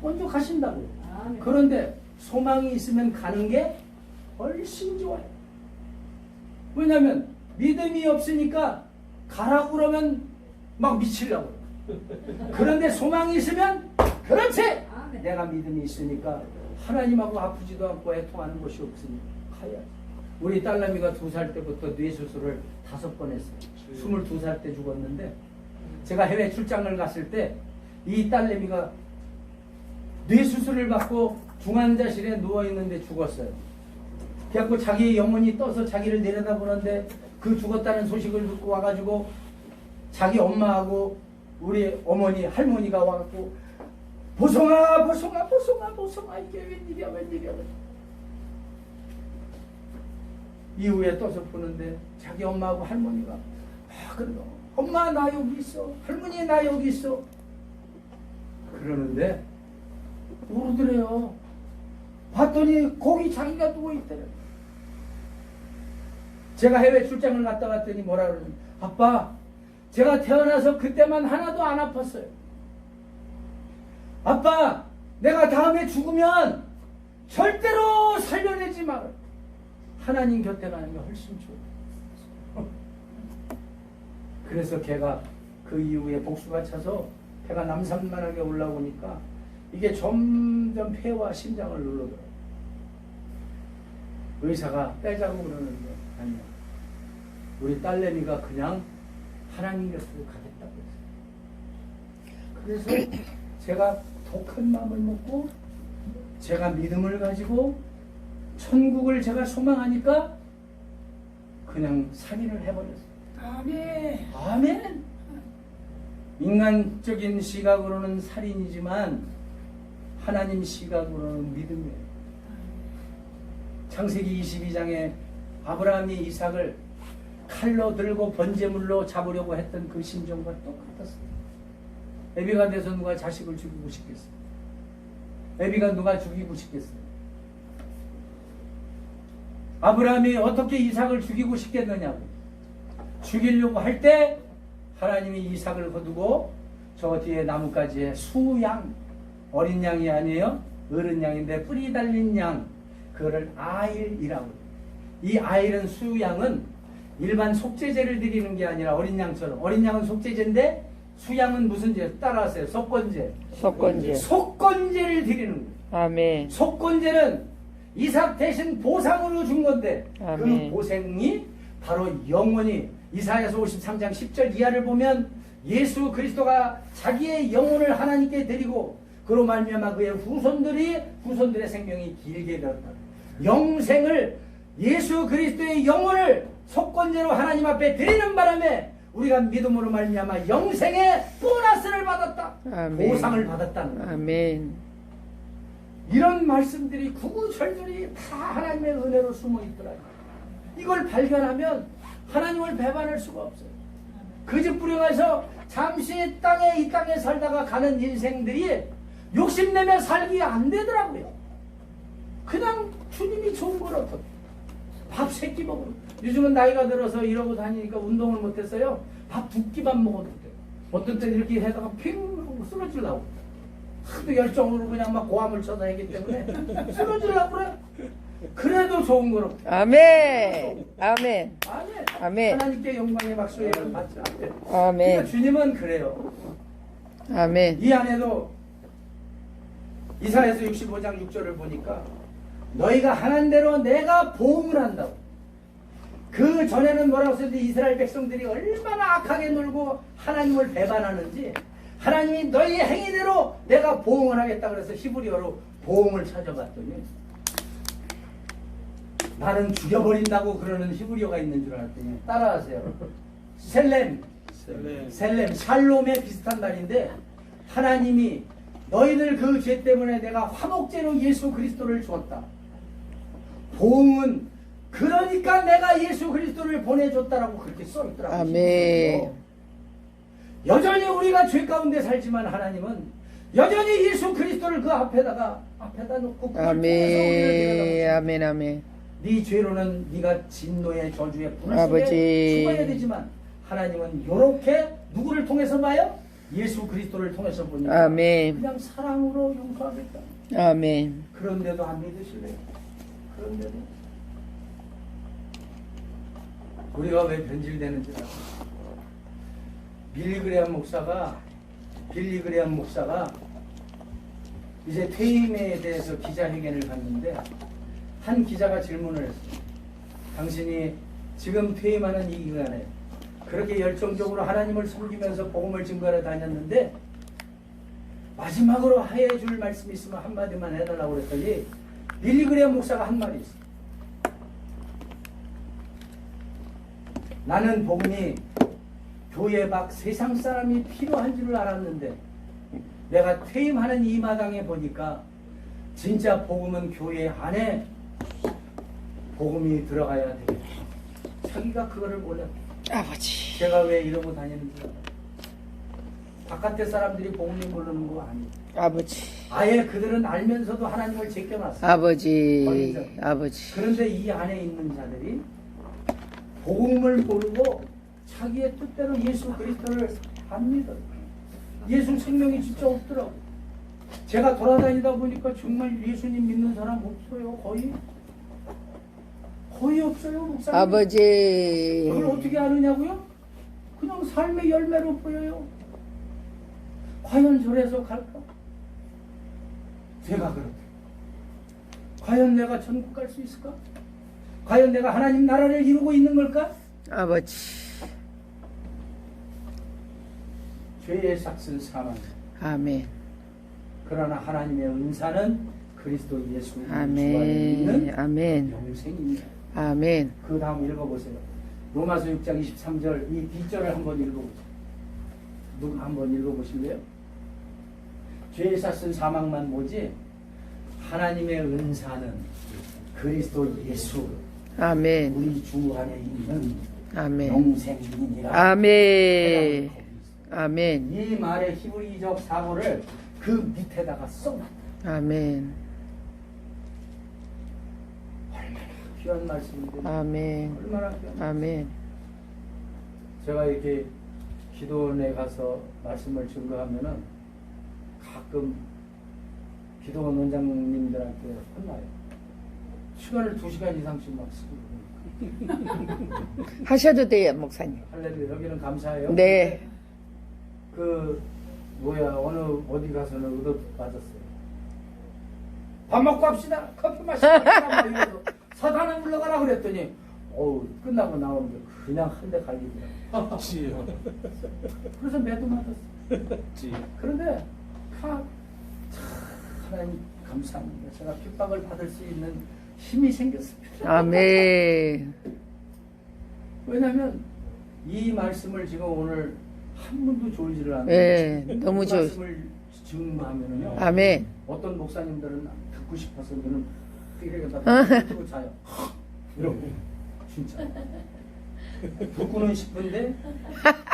먼저 가신다고요. 그런데 소망이 있으면 가는 게 훨씬 좋아요. 왜냐하면 믿음이 없으니까 가라고 그러면 막 미치려고. 그런데 소망이 있으면 그렇지. 내가 믿음이 있으니까 하나님하고 아프지도 않고 애통하는 것이 없으니 가야지. 우리 딸내미가 2살 때부터 뇌수술을 5번 했어요. 22살 때 죽었는데 제가 해외 출장을 갔을 때 이 딸내미가 뇌수술을 받고 중환자실에 누워있는데 죽었어요. 그래갖고 자기 영혼이 떠서 자기를 내려다보는데 그 죽었다는 소식을 듣고 와가지고 자기 엄마하고 우리 어머니 할머니가 와갖고 보성아 이게 웬일이야. 이후에 떠서 보는데 자기 엄마하고 할머니가 그래 엄마 나 여기 있어, 할머니 나 여기 있어 그러는데 모르더래요. 봤더니 거기 자기가 누워있더래. 제가 해외 출장을 갔다 왔더니 뭐라 그러냐면 아빠 제가 태어나서 그때만 하나도 안 아팠어요. 아빠 내가 다음에 죽으면 절대로 살려내지 마라. 하나님 곁에 가는 게 훨씬 좋아요. 그래서 걔가 그 이후에 복수가 차서 배가 남산만하게 올라오니까 이게 점점 폐와 심장을 누르더라고요. 의사가 빼자고 그러는데 아니야. 우리 딸내미가 그냥 하나님 곁으로 가겠다고 했어요. 그래서 제가 독한 마음을 먹고 제가 믿음을 가지고 천국을 제가 소망하니까 그냥 살인을 해버렸어요. 아멘. 아멘. 인간적인 시각으로는 살인이지만 하나님 시각으로는 믿음이에요. 창세기 22장에 아브라함이 이삭을 칼로 들고 번제물로 잡으려고 했던 그 심정과 똑같았어요. 애비가 돼서 누가 자식을 죽이고 싶겠어요? 애비가 누가 죽이고 싶겠어요? 아브라함이 어떻게 이삭을 죽이고 싶겠느냐고. 죽이려고 할 때 하나님이 이삭을 거두고 저 뒤에 나뭇가지에 수양, 어린 양이 아니에요. 어른 양인데 뿌리 달린 양, 그거를 아일이라고 해요. 이 아일은 수양은 일반 속죄제를 드리는 게 아니라 어린 양처럼, 어린 양은 속죄제인데 수양은 무슨 제? 따라하세요. 속건제. 속건제. 속건제를 드리는 거예요. 아멘. 속건제는 이삭 대신 보상으로 준 건데 아멘. 그 보상이 바로 영원히 이사야서 53장 10절 이하를 보면 예수 그리스도가 자기의 영혼을 하나님께 드리고 그로 말미암아 그의 후손들의 생명이 길게 되었다. 영생을 예수 그리스도의 영혼을 속건제로 하나님 앞에 드리는 바람에 우리가 믿음으로 말미암아 영생의 보너스를 받았다. 아멘. 보상을 받았다는 거예요. 아멘. 이런 말씀들이 구구절절히 다 하나님의 은혜로 숨어 있더라고요. 이걸 발견하면 하나님을 배반할 수가 없어요. 그 집 부려가서 잠시 이 땅에 살다가 가는 인생들이 욕심내며 살기 안 되더라고요. 그냥 주님이 좋은 걸 어떻게 밥 3끼 먹어. 요즘은 나이가 들어서 이러고 다니니까 운동을 못했어요. 밥 2끼만 먹어도 돼요. 어떤 때는 이렇게 하다가 핑 하고 쓰러지려고. 하도 열정으로 그냥 막 고함을 쳐서 하기 때문에 쓰러지려고 그래. 그래도 좋은 거로. 아멘. 아멘. 아멘. 아멘. 하나님께 영광의 박수를 받지 않대. 아멘. 그러니까 주님은 그래요. 아멘. 이 안에도 이사야서 65장 6절을 보니까 너희가 하는 대로 내가 보응을 한다고. 그 전에는 뭐라고 썼는데 이스라엘 백성들이 얼마나 악하게 놀고 하나님을 배반하는지 하나님이 너희 행위대로 내가 보응을 하겠다 그래서 히브리어로 보응을 찾아봤더니 나는 죽여버린다고 그러는 히브리어가 있는 줄 알았더니 따라하세요. 셀렘, 샬롬에 비슷한 말인데 하나님이 너희들 그 죄 때문에 내가 화목제로 예수 그리스도를 줬다. 보응은 그러니까 내가 예수 그리스도를 보내줬다라고 그렇게 써있더라고요. 아멘. 여전히 우리가 죄 가운데 살지만 하나님은 여전히 예수 그리스도를 그 앞에다 놓고 아멘. 아멘. 아멘. 네 죄로는 네가 진노의 저주의 불 아버지. 속에 죽어야 되지만 하나님은 이렇게 누구를 통해서 봐요? 예수 그리스도를 통해서 보니까 아멘. 그냥 사랑으로 용서하겠다. 아멘. 그런데도 안 믿으실래요? 그런데도 우리가 왜 변질되는지 알아요? 빌리 그레엄 목사가 이제 퇴임에 대해서 기자회견을 갔는데 한 기자가 질문을 했어요. 당신이 지금 퇴임하는 이 기간에 그렇게 열정적으로 하나님을 섬기면서 복음을 증거하러 다녔는데 마지막으로 해줄 말씀이 있으면 한마디만 해달라고 그랬더니 빌리 그레엄 목사가 한 말이 있어요. 나는 복음이 교회 밖 세상 사람이 필요한 줄 알았는데 내가 퇴임하는 이 마당에 보니까 진짜 복음은 교회 안에 복음이 들어가야 되겠다. 자기가 그거를 몰랐다. 아버지. 제가 왜 이러고 다니는지 알아요. 바깥에 사람들이 복음을 모르는 거 아니에요. 아버지. 아예 그들은 알면서도 하나님을 제껴놨어요. 아버지. 아버지. 그런데 이 안에 있는 자들이 복음을 모르고 자기의 뜻대로 예수 그리스도를 안 믿어요. 예수 생명이 진짜 없더라고. 제가 돌아다니다 보니까 정말 예수님 믿는 사람 없어요. 거의 없어요, 목사님. 아버지. 그걸 어떻게 아느냐고요? 그냥 삶의 열매로 보여요. 과연 저래서 갈까? 제가 그렇게. 과연 내가 천국 갈 수 있을까? 과연 내가 하나님 나라를 이루고 있는 걸까? 아버지. 죄의 삭은 사망. 아멘. 그러나 하나님의 은사는 그리스도 예수 주 안에 있는 아멘. 아멘. 영생입니다. 아멘. 그 다음 읽어보세요. 로마서 6장 23절 이 뒷절을 한번 읽어보세요. 누가 한번 읽어보실래요? 죄의 삭은 사망만 뭐지? 하나님의 은사는 그리스도 예수 아멘. 우리 주 안에 있는 아멘. 영생이니라. 아멘. 아멘. 이 말의 히브리적 사고를 그 밑에다가 써놨다. 아멘. 얼마나 귀한 말씀인데. 아멘. 얼마나 귀한. 아멘. 제가 이렇게 기도원에 가서 말씀을 증거하면은 가끔 기도원 원장님들한테 혼나요. 시간을 2시간 이상씩 막 쓰고. 하셔도 돼요, 목사님. 할렐루야. 여기는 감사해요. 네. 어디 가서는 의도 받았어요. 밥 먹고 합시다. 커피 마시다. 이러서 사단을 물러가라 그랬더니 끝나고 나오는데 그냥 한 대 갈리더라고요. 지요. 그래서 매도 맞았어요. 그런데 하나님 감사합니다. 제가 핍박을 받을 수 있는 힘이 생겼습니다. 아멘. 왜냐하면 이 말씀을 지금 오늘 한 분도 졸지를 않는 예, 너무 좋. 말씀을 증거하면은요. 아멘. 어떤 목사님들은 듣고 싶어서 눈을 삐그러다 뜨고 자요. 이러고 진짜 듣고는 싶은데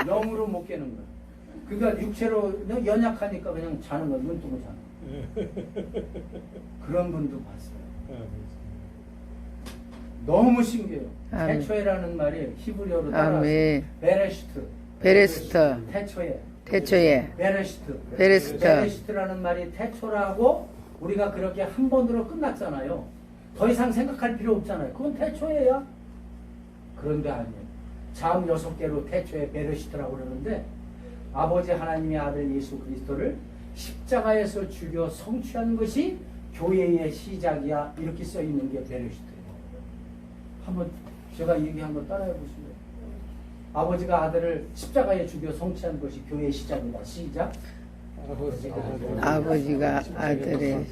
영으로 못 깨는 거야. 그러니까 육체로 연약하니까 그냥 자는 거야. 눈 뜨고 자는 거야. 그런 분도 봤어요. 너무 신기해요. 아멘. 태초에라는 말이 히브리어로 따라서 아멘. 베레시트. 베레스터. 태초에. 태초에. 베레시트. 베레스터. 베레시트라는 말이 태초라고 우리가 그렇게 한 번으로 끝났잖아요. 더 이상 생각할 필요 없잖아요. 그건 태초에야. 그런데 아니에요. 자음 6개로 태초에 베레시트라고 그러는데 아버지 하나님의 아들 예수 그리스도를 십자가에서 죽여 성취한 것이 교회의 시작이야. 이렇게 써 있는 게 베레시트예요. 한번 제가 얘기한 거 따라해 보실래요? 아버지가 아들을 십자가에 죽여 성취한 것이 교회의 시작이다. 시작. 아버지가 아들의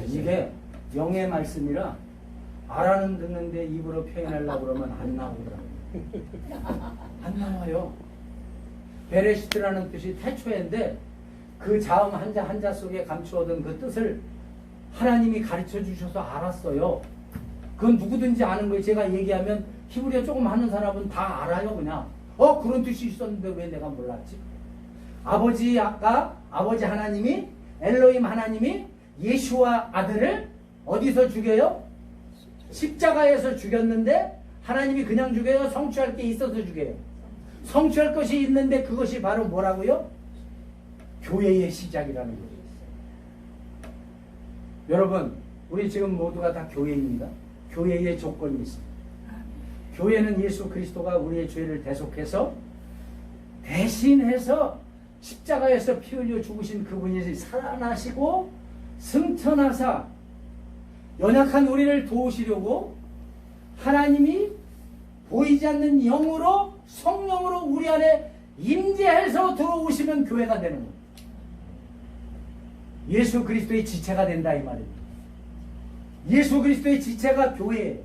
이게 영의 말씀이라 알아는 듣는데 입으로 표현하려고 그러면 안 나오더라고요. 안 나와요. 베레시트라는 뜻이 태초인데 그 자음 한자 한자 속에 감추어둔 그 뜻을 하나님이 가르쳐 주셔서 알았어요. 그건 누구든지 아는 거예요. 제가 얘기하면 히브리어 조금 하는 사람은 다 알아요. 그냥 그런 뜻이 있었는데 왜 내가 몰랐지? 아버지 하나님이 엘로힘 하나님이 예수와 아들을 어디서 죽여요? 십자가에서 죽였는데 하나님이 그냥 죽여요? 성취할 게 있어서 죽여요? 성취할 것이 있는데 그것이 바로 뭐라고요? 교회의 시작이라는 거예요. 여러분 우리 지금 모두가 다 교회입니다. 교회의 조건이 있습니다. 교회는 예수 그리스도가 우리의 죄를 대속해서 대신해서 십자가에서 피 흘려 죽으신 그분이 살아나시고 승천하사 연약한 우리를 도우시려고 하나님이 보이지 않는 영으로 성령으로 우리 안에 임재해서 들어오시면 교회가 되는 거예요. 예수 그리스도의 지체가 된다 이 말입니다. 예수 그리스도의 지체가 교회예요.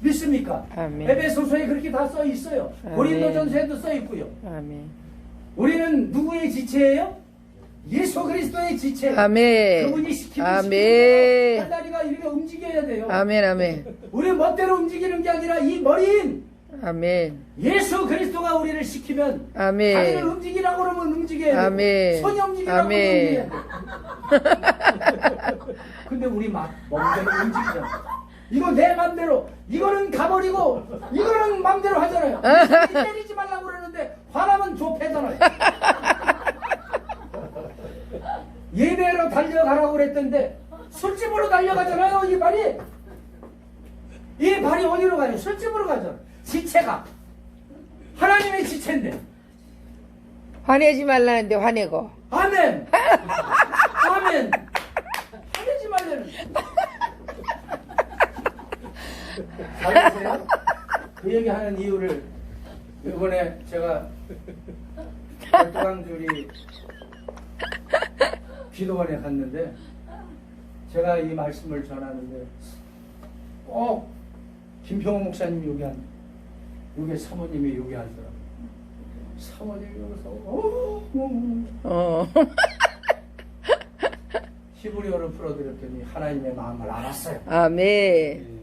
믿습니까? 아멘. 에베소서에 그렇게 다 써 있어요. 아멘. 고린도전서에도 써 있고요. 아멘. 우리는 누구의 지체예요? 예수 그리스도의 지체. 아멘. 그분이 시키면 아멘. 한 다리가 이렇게 움직여야 돼요. 아멘. 아멘. 우리 멋대로 움직이는 게 아니라 이 머리인 아멘. 예수 그리스도가 우리를 시키면 아멘. 다리를 움직이라고 그러면 움직여야 돼요. 아멘. 손이 움직이라고 아멘. 그러면 움직여야 돼요. 근데 우리 막 멍대로 움직이잖아. 이거 내 맘대로 이거는 가버리고 이거는 맘대로 하잖아요. 때리지 말라고 그러는데 화나면 좁혀잖아요. 예배로 달려가라고 그랬던데 술집으로 달려가잖아요. 이 발이 어디로 가요? 술집으로 가죠. 지체가 하나님의 지체인데. 화내지 말라는데 화내고. 아멘. 아멘. 화내지 말라는. 잘 보세요. 그 얘기하는 이유를 이번에 제가 백두강줄이 기도원에 갔는데 제가 이 말씀을 전하는데 김평호 목사님이 여기 사모님이 여기 앉더라고요. 사모님이 여기서 히브리어를 풀어드렸더니 하나님의 마음을 알았어요. 아멘.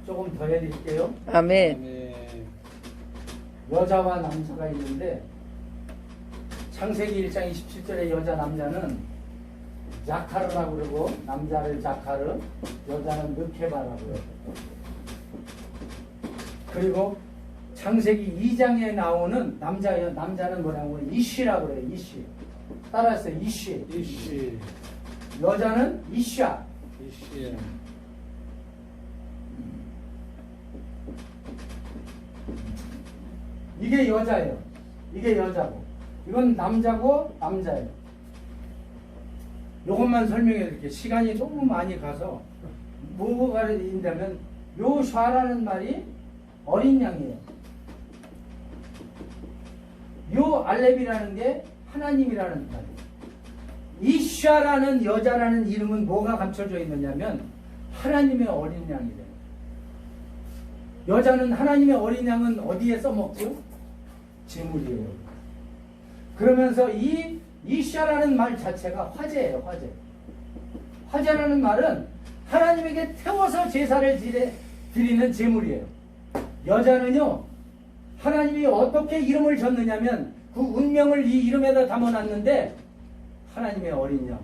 조금 더 해드릴게요. 아멘. 네. 여자와 남자가 있는데 창세기 1장 27절에 여자 남자는 자카르라고 그러고 남자를 자카르, 여자는 느케바라고 그래요. 그리고 창세기 2장에 나오는 남자는 뭐라고 해요? 이쉬라고 그래요. 이쉬. 따라했어요. 이쉬. 이씨. 여자는 이샤. 이씨. 이게 여자예요. 이게 여자고. 이건 남자고 남자예요. 이것만 설명해 드릴게요. 시간이 조금 많이 가서 뭐가 있냐면 요 샤라는 말이 어린 양이에요. 요 알렙이라는 게 하나님이라는 말이에요. 이 샤라는 여자라는 이름은 뭐가 감춰져 있느냐면 하나님의 어린 양이래요. 여자는 하나님의 어린 양은 어디에 써먹죠? 재물이에요. 그러면서 이 이샤라는 말 자체가 화제예요. 화제. 화제라는 말은 하나님에게 태워서 제사를 드리는 제물이에요. 여자는요, 하나님이 어떻게 이름을 줬느냐면 그 운명을 이 이름에다 담아놨는데 하나님의 어린 양.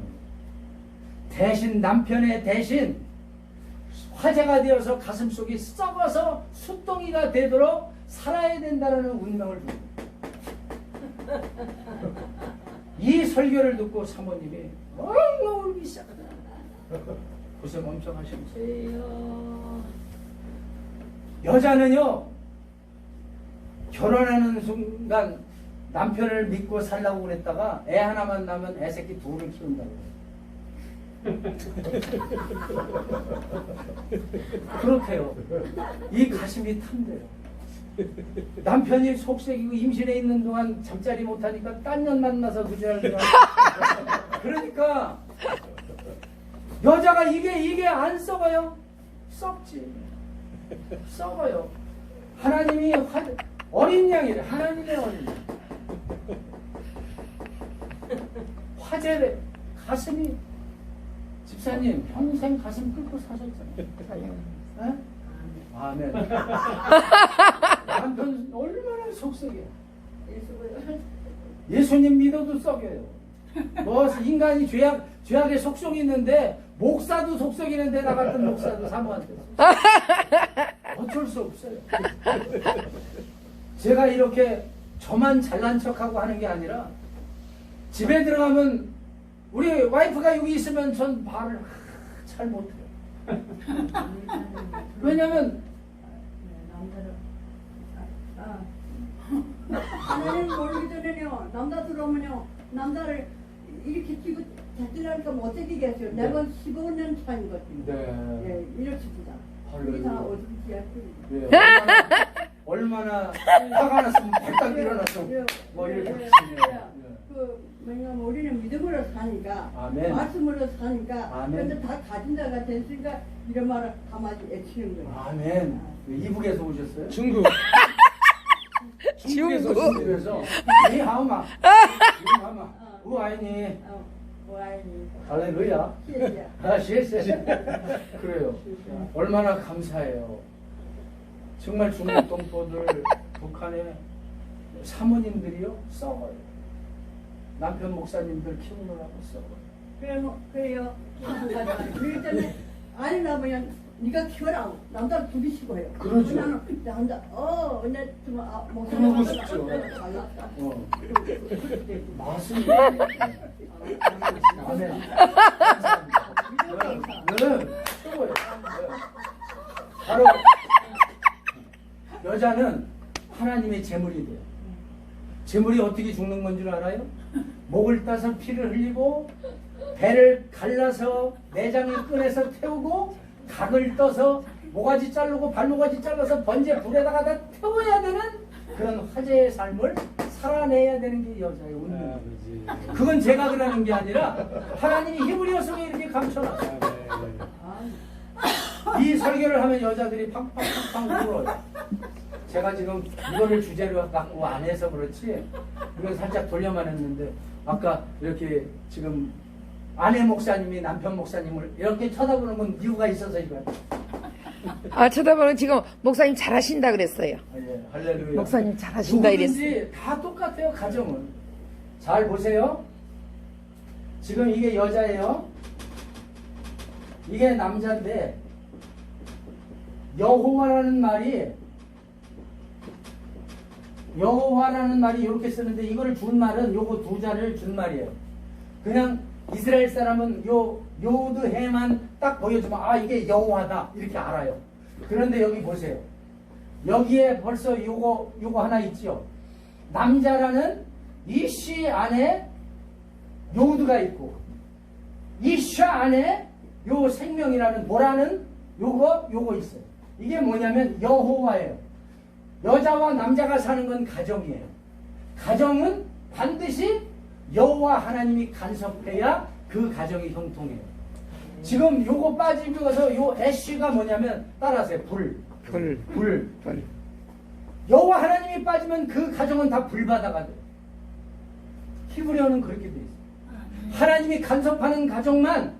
대신 남편의 대신 화제가 되어서 가슴속이 썩어서 숫덩이가 되도록 살아야 된다는 운명을 줍니다. 이 설교를 듣고 사모님이 엉엉 울기 시작하더라. 고생 엄청 하셨어요. 여자는요, 결혼하는 순간 남편을 믿고 살라고 그랬다가 애 하나만 낳으면 애 새끼 둘을 키운다고 그래요. 그렇대요. 이 가슴이 탐대요. 남편이 속색이고 임신해 있는 동안 잠자리 못하니까 딴 년 만나서 구제하려고. 그러니까 여자가 이게 안 썩어요? 썩지. 썩어요. 하나님이 어린 양이래. 하나님의 어린 양. 화제래. 가슴이. 집사님 평생 가슴 끓고 사셨잖아요. 네? 아멘. 남편 얼마나 속썩여. 예수님 믿어도 썩여요. 뭐 인간이 죄악에 속성이 있는데 목사도 속썩이는데 나 같은 목사도 사모한테 어쩔 수 없어요. 제가 이렇게 저만 잘난 척하고 하는 게 아니라 집에 들어가면 우리 와이프가 여기 있으면 전 말을 잘 못해요. 왜냐면 하나님 모르기 전에요. 남자 들어오면요. 남자를 이렇게 끼고 대들라니까 못 되겠어요. 네. 내가 15년 차인 거지. 네. 예, 이렇게 주자. 할렐루야. 우리 다 어떻게 네, 얼마나 화가 났으면 발딱 일어났어. 뭐 이렇게 하시네요. 왜냐면 우리는 믿음으로 사니까, 아멘. 말씀으로 사니까, 아멘. 근데 다 가진 자가 됐으니까 이런 말을 가만히 애치는 거예요. 아멘. 이북에서 오셨어요? 중국. 중국에서 중국에서 니하오마 우아이니 와인이. 할렐루야. 시에시야. 아, 시에시에. 그래요. 얼마나 감사해요. 정말 중국 동포들, 북한의 사모님들이요 썩어요. 남편 목사님들 키우느라고 썩어요. 그래요. 그러기 때문에 아니 나보면 네가 키워라. 남자를 둘이 키워요. 그러죠. 나는 남자 근데 좀 그러고 싶죠. 잘났다. 맞습니다. 아멘. 최고예요. 바로 여자는 하나님의 제물이 돼요. 제물이 어떻게 죽는 건 줄 알아요? 목을 따서 피를 흘리고 배를 갈라서 내장을 꺼내서 태우고 각을 떠서 모가지 자르고 발모가지 잘라서 번제 불에다가 다 태워야 되는 그런 화제의 삶을 살아내야 되는 게 여자의 운명. 그건 제가 그러는 게 아니라 하나님이 히브리어 속에 이렇게 감춰놨어요. 이 설교를 하면 여자들이 팡팡팡팡 울어요. 제가 지금 이거를 주제로 갖고 안 해서 그렇지 이건 살짝 돌려만 했는데 아까 이렇게 지금 아내 목사님이 남편 목사님을 이렇게 쳐다보는 건 이유가 있어서 이거야. 아, 쳐다보는 지금 목사님 잘하신다 그랬어요. 예, 할렐루야. 목사님 잘하신다 이랬어요. 누구든지 다 똑같아요. 가정은. 잘 보세요. 지금 이게 여자예요. 이게 남자인데 여호와라는 말이 이렇게 쓰는데 이거를 준 말은 요거 두 자를 준 말이에요. 그냥 이스라엘 사람은 요 요드해만 딱 보여주면 아 이게 여호와다 이렇게 알아요. 그런데 여기 보세요. 여기에 벌써 요거 하나 있죠. 남자라는 이씨 안에 요드가 있고 이샤 안에 요 생명이라는 보라는 요거 있어요. 이게 뭐냐면 여호와예요. 여자와 남자가 사는 건 가정이에요. 가정은 반드시 여호와 하나님이 간섭해야 그 가정이 형통해요. 지금 요거 빠지면서 요 애쉬가 뭐냐면 따라하세요. 불. 여호와 하나님이 빠지면 그 가정은 다 불바다가 돼요. 히브리어는 그렇게 돼 있어요. 하나님이 간섭하는 가정만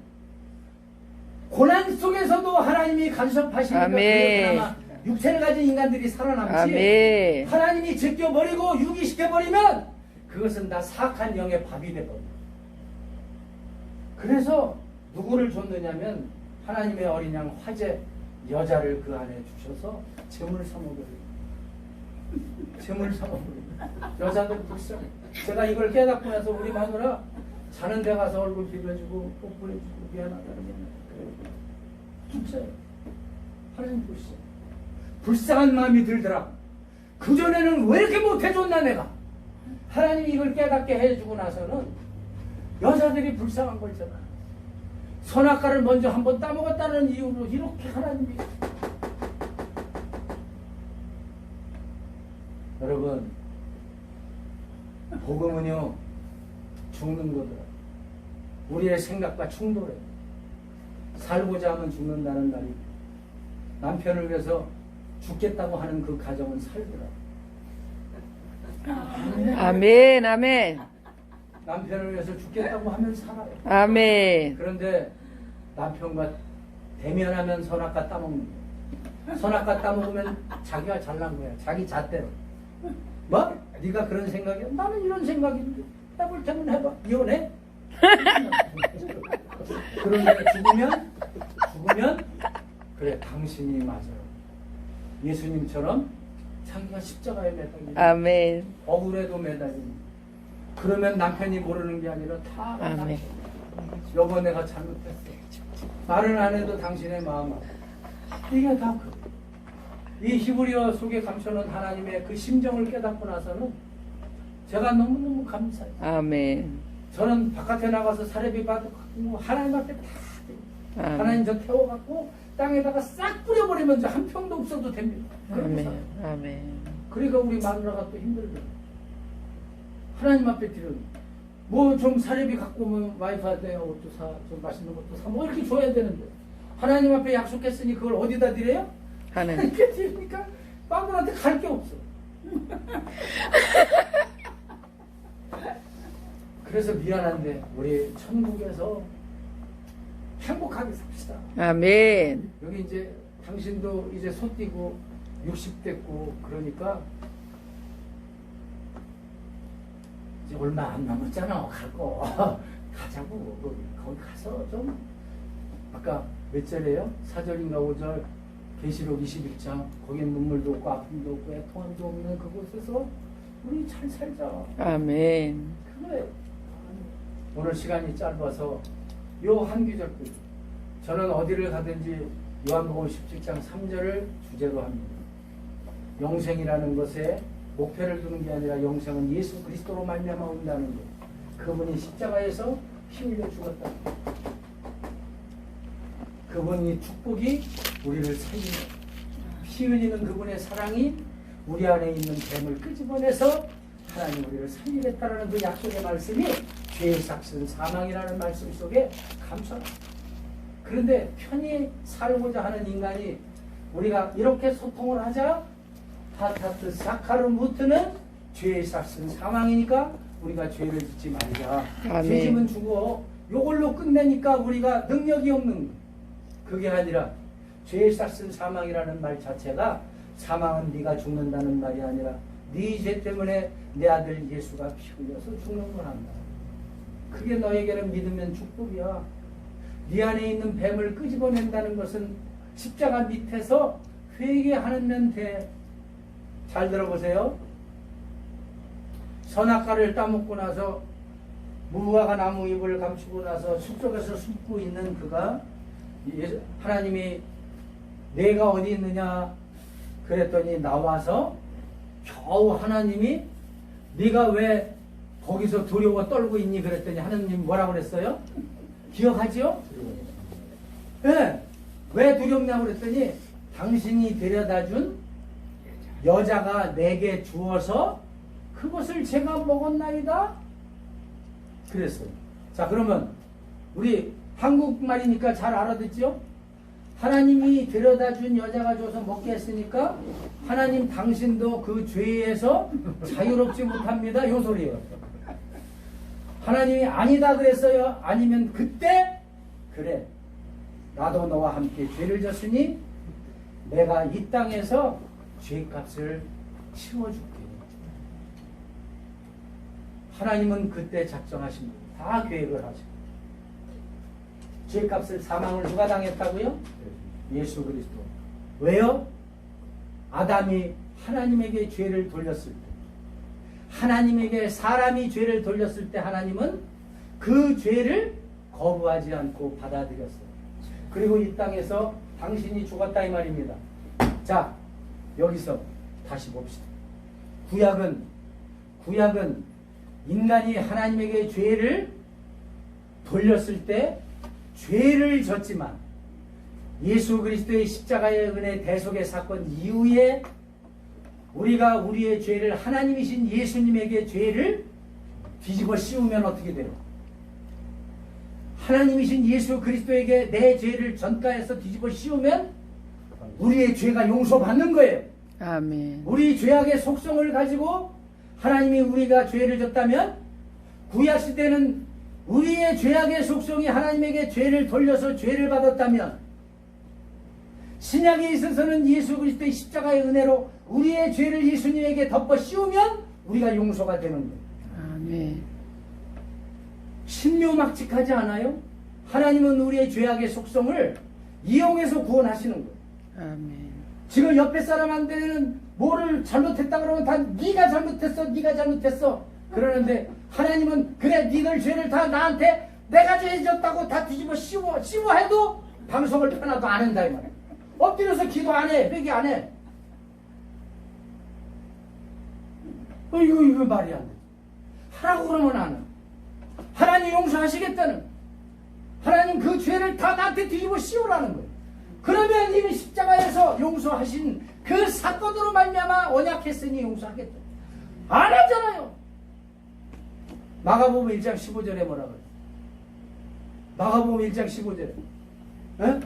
고난 속에서도 하나님이 간섭하시니까 그나마 육체를 가진 인간들이 살아남지. 아멘. 하나님이 제껴버리고 유기시켜버리면 그것은 다 사악한 영의 밥이 돼버려요. 그래서 누구를 줬느냐면 하나님의 어린 양 화제 여자를 그 안에 주셔서 재물 삼아버려요. 재물 삼아버려요. 여자들 불쌍해. 제가 이걸 깨닫고 나서 우리 마누라 자는 데 가서 얼굴 비벼주고 뽀뽀해주고 미안하다는 진짜요. 하나님 불쌍한 마음이 들더라. 그전에는 왜 이렇게 못해줬나 내가. 하나님이 이걸 깨닫게 해주고 나서는 여자들이 불쌍한 거잖아. 선악과를 먼저 한번 따먹었다는 이유로 이렇게 하나님이. 여러분 복음은요 죽는 거더라. 우리의 생각과 충돌해. 살고자 하면 죽는다는 날이 남편을 위해서 죽겠다고 하는 그 가정은 살더라. 아멘. 남편을 위해서 죽겠다고 하면 살아요. 아멘. 그런데 남편과 대면하면 선악과 따먹는 거야. 선악과 따먹으면 자기가 잘난 거야. 자기 잣대로. 뭐? 네가 그런 생각이야? 나는 이런 생각인데 해볼 테면 해봐. 이혼해? 그런데 죽으면 그래 당신이 맞아요. 예수님처럼 자기가 십자가에 매달리고 아멘. 억울해도 매달리고 그러면 남편이 모르는 게 아니라 다 아멘. 여보 내가 잘못했어. 말은 안 해도 당신의 마음 이게 다 이 히브리어 속에 감춰놓은 하나님의 그 심정을 깨닫고 나서는 제가 너무너무 감사해요. 아멘. 저는 바깥에 나가서 사례비 받고 하나님 앞에 다 하나님 저 태워갖고 땅에다가 싹 뿌려버리면 저 한 평도 없어도 됩니다. 아멘. 그러니까 우리 마누라가 또 힘들다. 하나님 앞에 드려요. 뭐 좀 사례비 갖고 오면 와이프한테 옷도 사, 좀 맛있는 것도 사, 뭐 이렇게 줘야 되는데 하나님 앞에 약속했으니 그걸 어디다 드려요? 하나님께 드리니까 마누라한테 갈 게 없어. 그래서 미안한데 우리 천국에서 행복하게 삽시다. 아멘. 여기 이제 당신도 이제 소 띄고 60 됐고 그러니까 이제 얼마 안 남았잖아. 갈 거. 가자고. 거기 가서 좀 아까 몇 절이에요? 4절인가 5절 계시록 21장 거기에 눈물도 없고 아픔도 없고 애통함도 없는 그곳에서 우리 잘 살자. 아멘. 그래. 오늘 시간이 짧아서 요 한 구절 뿐. 저는 어디를 가든지 요한복음 17장 3절을 주제로 합니다. 영생이라는 것에 목표를 두는 게 아니라 영생은 예수 그리스도로 말미암아 온다는 것. 그분이 십자가에서 피 흘려 죽었다. 그분이 축복이 우리를 살리는 피 흘리는 그분의 사랑이 우리 안에 있는 뱀을 끄집어내서 하나님 우리를 살리겠다라는 그 약속의 말씀이 죄의 삭슨 사망이라는 말씀 속에 감춰라. 그런데 편히 살고자 하는 인간이 우리가 이렇게 소통을 하자 하타트 사카르 무트는 죄의 삭슨 사망이니까 우리가 죄를 짓지 말자. 아멘. 죄짐은 죽어. 요걸로 끝내니까 우리가 능력이 없는 거예요. 그게 아니라 죄의 삭슨 사망이라는 말 자체가 사망은 네가 죽는다는 말이 아니라 네 죄 때문에 내 아들 예수가 피 흘려서 죽는 거란다. 그게 너에게는 믿으면 축복이야. 네 안에 있는 뱀을 끄집어낸다는 것은 십자가 밑에서 회개하는 데 잘 들어보세요. 선악과를 따먹고 나서 무화과 나무 잎을 감추고 나서 숲속에서 숨고 있는 그가 하나님이 내가 어디 있느냐 그랬더니 나와서 겨우 하나님이 네가 왜 거기서 두려워 떨고 있니 그랬더니 하나님 뭐라고 그랬어요? 기억하죠? 네. 왜 두렵냐고 그랬더니 당신이 데려다준 여자가 내게 주어서 그것을 제가 먹었나이다 그랬어요. 자 그러면 우리 한국말이니까 잘 알아듣죠? 하나님이 데려다준 여자가 줘서 먹게 했으니까 하나님 당신도 그 죄에서 자유롭지 못합니다. 요 소리예요. 하나님이 아니다 그랬어요. 아니면 그때 그래 나도 너와 함께 죄를 졌으니 내가 이 땅에서 죄값을 치워줄게. 하나님은 그때 작정하신 거예요. 다 계획을 하시고 죄값을 사망을 누가 당했다고요? 예수 그리스도. 왜요? 아담이 하나님에게 죄를 돌렸을 때 하나님에게 사람이 죄를 돌렸을 때 하나님은 그 죄를 거부하지 않고 받아들였어요. 그리고 이 땅에서 당신이 죽었다 이 말입니다. 자 여기서 다시 봅시다. 구약은 인간이 하나님에게 죄를 돌렸을 때 죄를 졌지만 예수 그리스도의 십자가의 은혜 대속의 사건 이후에 우리가 우리의 죄를 하나님이신 예수님에게 죄를 뒤집어 씌우면 어떻게 돼요? 하나님이신 예수 그리스도에게 내 죄를 전가해서 뒤집어 씌우면 우리의 죄가 용서받는 거예요. 아멘. 우리 죄악의 속성을 가지고 하나님이 우리가 죄를 졌다면 구약시대는 우리의 죄악의 속성이 하나님에게 죄를 돌려서 죄를 받았다면 신약에 있어서는 예수 그리스도의 십자가의 은혜로 우리의 죄를 예수님에게 덮어 씌우면 우리가 용서가 되는 거예요. 아멘. 신묘막직하지 않아요? 하나님은 우리의 죄악의 속성을 이용해서 구원하시는 거예요. 아멘. 지금 옆에 사람한테는 뭐를 잘못했다 그러면 다 네가 잘못했어 그러는데 하나님은 그래 니들 죄를 다 나한테 내가 죄졌다고 다 뒤집어 씌워 해도 방송을 하나도 안 한다 이 말이야. 엎드려서 기도 안 해. 회개 안 해. 이거 말이 안 돼. 하라고 그러면 안 해. 하나님 용서하시겠다는 하나님 그 죄를 다 나한테 뒤집어 씌우라는 거예요. 그러면 이미 십자가에서 용서하신 그 사건으로 말미암아 언약했으니 용서하겠다. 안 하잖아요. 마가복음 1장 15절에 뭐라 그래요? 마가복음 1장 15절에 에?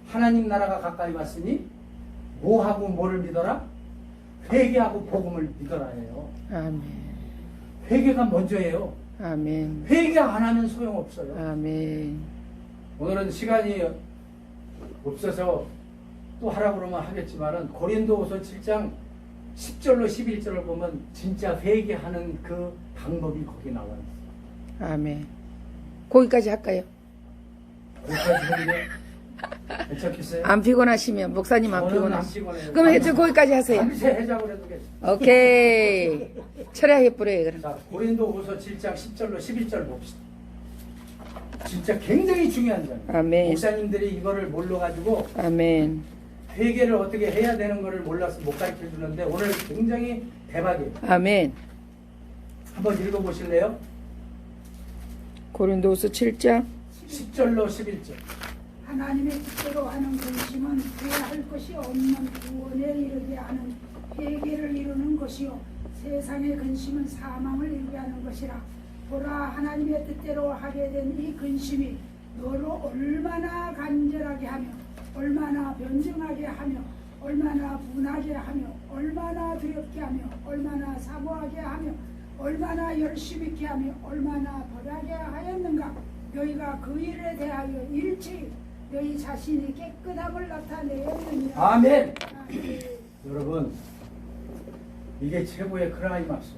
하나님 나라가 가까이 왔으니 뭐하고 뭐를 믿어라? 회개하고 복음을 믿어라 해요. 아멘. 회개가 먼저예요. 아멘. 회개 안 하면 소용없어요. 아멘. 오늘은 시간이 없어서 또 하라고 그러면 하겠지만은 고린도후서 7장 10절로 11절을 보면 진짜 회개하는 그 방법이 거기 나와 있어요. 아멘. 거기까지 할까요? 거기까지 하는데 괜찮겠어요? 안 피곤하시면 목사님 안 저는 안 피곤하시면 피곤해요. 그럼 해저 거기까지 하세요. 밤새 해자고 해도 괜찮아요. 오케이. 철야해 뿌려요 그럼. 자, 고린도후서 7장 10절로 11절 봅시다. 진짜 굉장히 중요한 점. 아멘. 목사님들이 이거를 몰라가지고 아멘. 회개를 어떻게 해야 되는 거를 몰라서 못 가르쳐 주는데 오늘 굉장히 대박이에요. 아멘. 한번 읽어보실래요? 고린도후서 7장 10절로 11절. 하나님의 뜻대로 하는 근심은 구해할 것이 없는 구원에 이르게 하는 회개를 이루는 것이요 세상의 근심은 사망을 이루게 하는 것이라. 보라, 하나님의 뜻대로 하게 된 이 근심이 너로 얼마나 간절하게 하며 얼마나 변증하게 하며 얼마나 분하게 하며 얼마나 두렵게 하며 얼마나 사모하게 하며 얼마나 열심 있게 하며 얼마나 벌하게 하였는가. 너희가 그 일에 대하여 일체히 너희 자신이 깨끗함을 나타내었느니라. 아멘. 아멘. 여러분, 이게 최고의 크라이막스.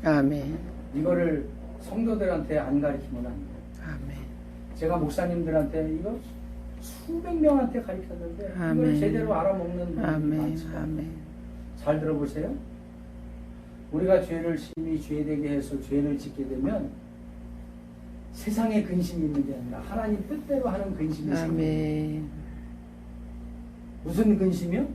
아멘. 이거를 성도들한테 안 가르치면 안 돼요. 아멘. 제가 목사님들한테 이거 수백 명한테 가르쳤는데 이걸 아멘. 제대로 알아먹는 분이 아멘. 많지가 않아요. 아멘. 잘 들어보세요. 우리가 죄를 심히 죄되게 해서 죄를 짓게 되면 세상에 근심이 있는 게 아니라 하나님 뜻대로 하는 근심이 생겨요. 아멘. 무슨 근심이요?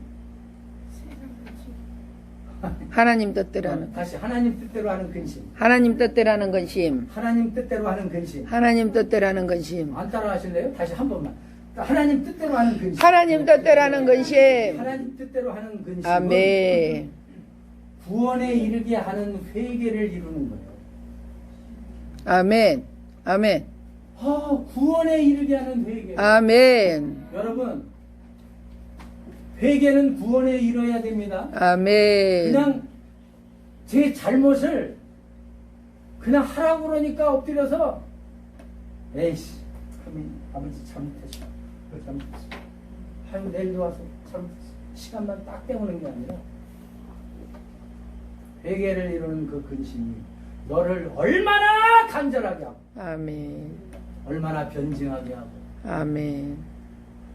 세상 근심. 하나님 뜻대로 하는 다시 하나님 뜻대로 하는 근심. 하나님 뜻대로 하는 근심. 하나님 뜻대로 하는 근심. 하나님 뜻대로 하는 근심. 안 따라 하실래요? 다시 한 번만. 하나님 뜻대로 하는 근심. 하나님 뜻대로 하는 근심. 하나님 뜻대로 하는 근심은 아멘. 구원에 이르게 하는 회개를 이루는 거예요. 아멘. 아멘. 구원에 이르게 하는 회개. 아멘. 여러분, 회개는 구원에 이뤄야 됩니다. 아멘. 그냥 제 잘못을 그냥 하라고 그러니까 엎드려서 에이씨, 아버지 잘못했어. 잘못했어. 아유, 내일도 와서 잘못했어. 시간만 딱 때우는 게 아니라 회개를 이루는 그 근심이 너를 얼마나 간절하게 하고 아멘. 얼마나 변증하게 하고 아멘.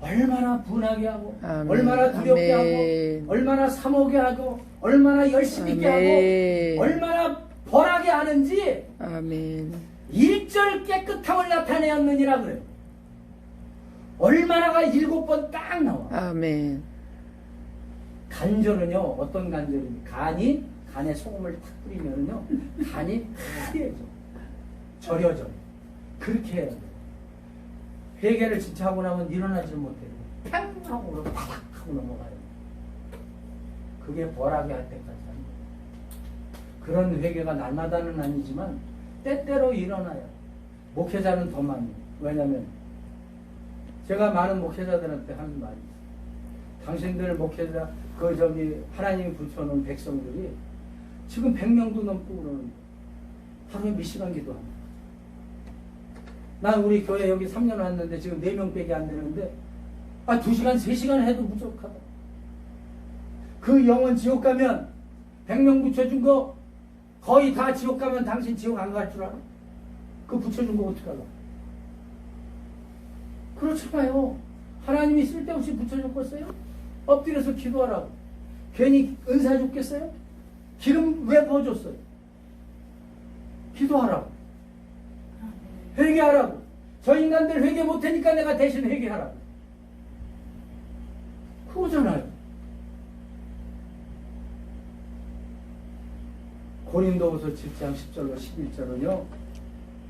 얼마나 분하게 하고 아멘. 얼마나 두렵게 아멘. 하고 얼마나 사모게 하고 얼마나 열심히 있게 아멘. 하고 얼마나 벌하게 하는지 아멘. 일절 깨끗함을 나타내었느니라 그래요. 얼마나가 7번 딱 나와. 아멘. 간절은요, 어떤 간절입니까? 간에 소금을 탁 뿌리면요 간이 하얘져, 절여져. 그렇게 해야 돼요. 회개를 진짜 하고 나면 일어나지 못해요. 팡 하고 바닥 하고 넘어가요. 그게 벌하게 할 때까지 하는 거예요. 그런 회개가 날마다는 아니지만 때때로 일어나요. 목회자는 더 많이. 왜냐면 제가 많은 목회자들한테 하는 말이 있어요. 당신들 목회자 하나님이 붙여놓은 백성들이 지금 100명도 넘고 그러는데 하루에 몇 시간 기도합니다. 난 우리 교회 여기 3년 왔는데 지금 4명밖에 안 되는데 2시간 3시간 해도 부족하다. 그 영혼 지옥 가면 100명 붙여준 거 거의 다 지옥 가면 당신 지옥 안 갈 줄 알아? 그 붙여준 거 어떡하려? 그렇잖아요. 하나님이 쓸데없이 붙여줬겠어요? 엎드려서 기도하라고. 괜히 은사 줬겠어요? 기름 왜 부어줬어요? 기도하라고. 회개하라고. 저 인간들 회개 못하니까 내가 대신 회개하라고. 그거잖아요. 고린도후서 7장 10절로 11절은요.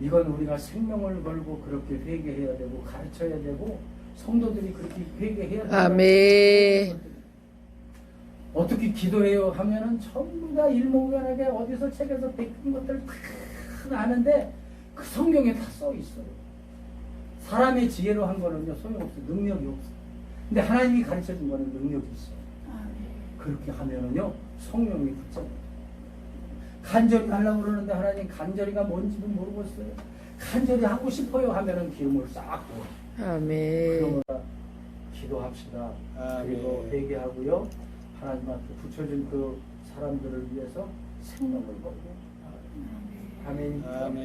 이건 우리가 생명을 걸고 그렇게 회개해야 되고 가르쳐야 되고 성도들이 그렇게 회개해야 되고 아멘. 어떻게 기도해요 하면은 전부 다 일목요연하게 어디서 책에서 베낀 것들 다 아는데 그 성경에 다 써 있어요. 사람의 지혜로 한 거는요 소용없어요. 능력이 없어요. 근데 하나님이 가르쳐 준 거는 능력이 있어요. 그렇게 하면은요 성령이 붙잡아요. 간절히 하려고 그러는데 하나님 간절히가 뭔지도 모르겠어요. 간절히 하고 싶어요 하면은 기름을 싹 부어. 아멘. 그러므로 기도합시다. 그리고 회개하고요. 하나님한테 붙여준 그 사람들을 위해서 생명을 걸고. 아멘.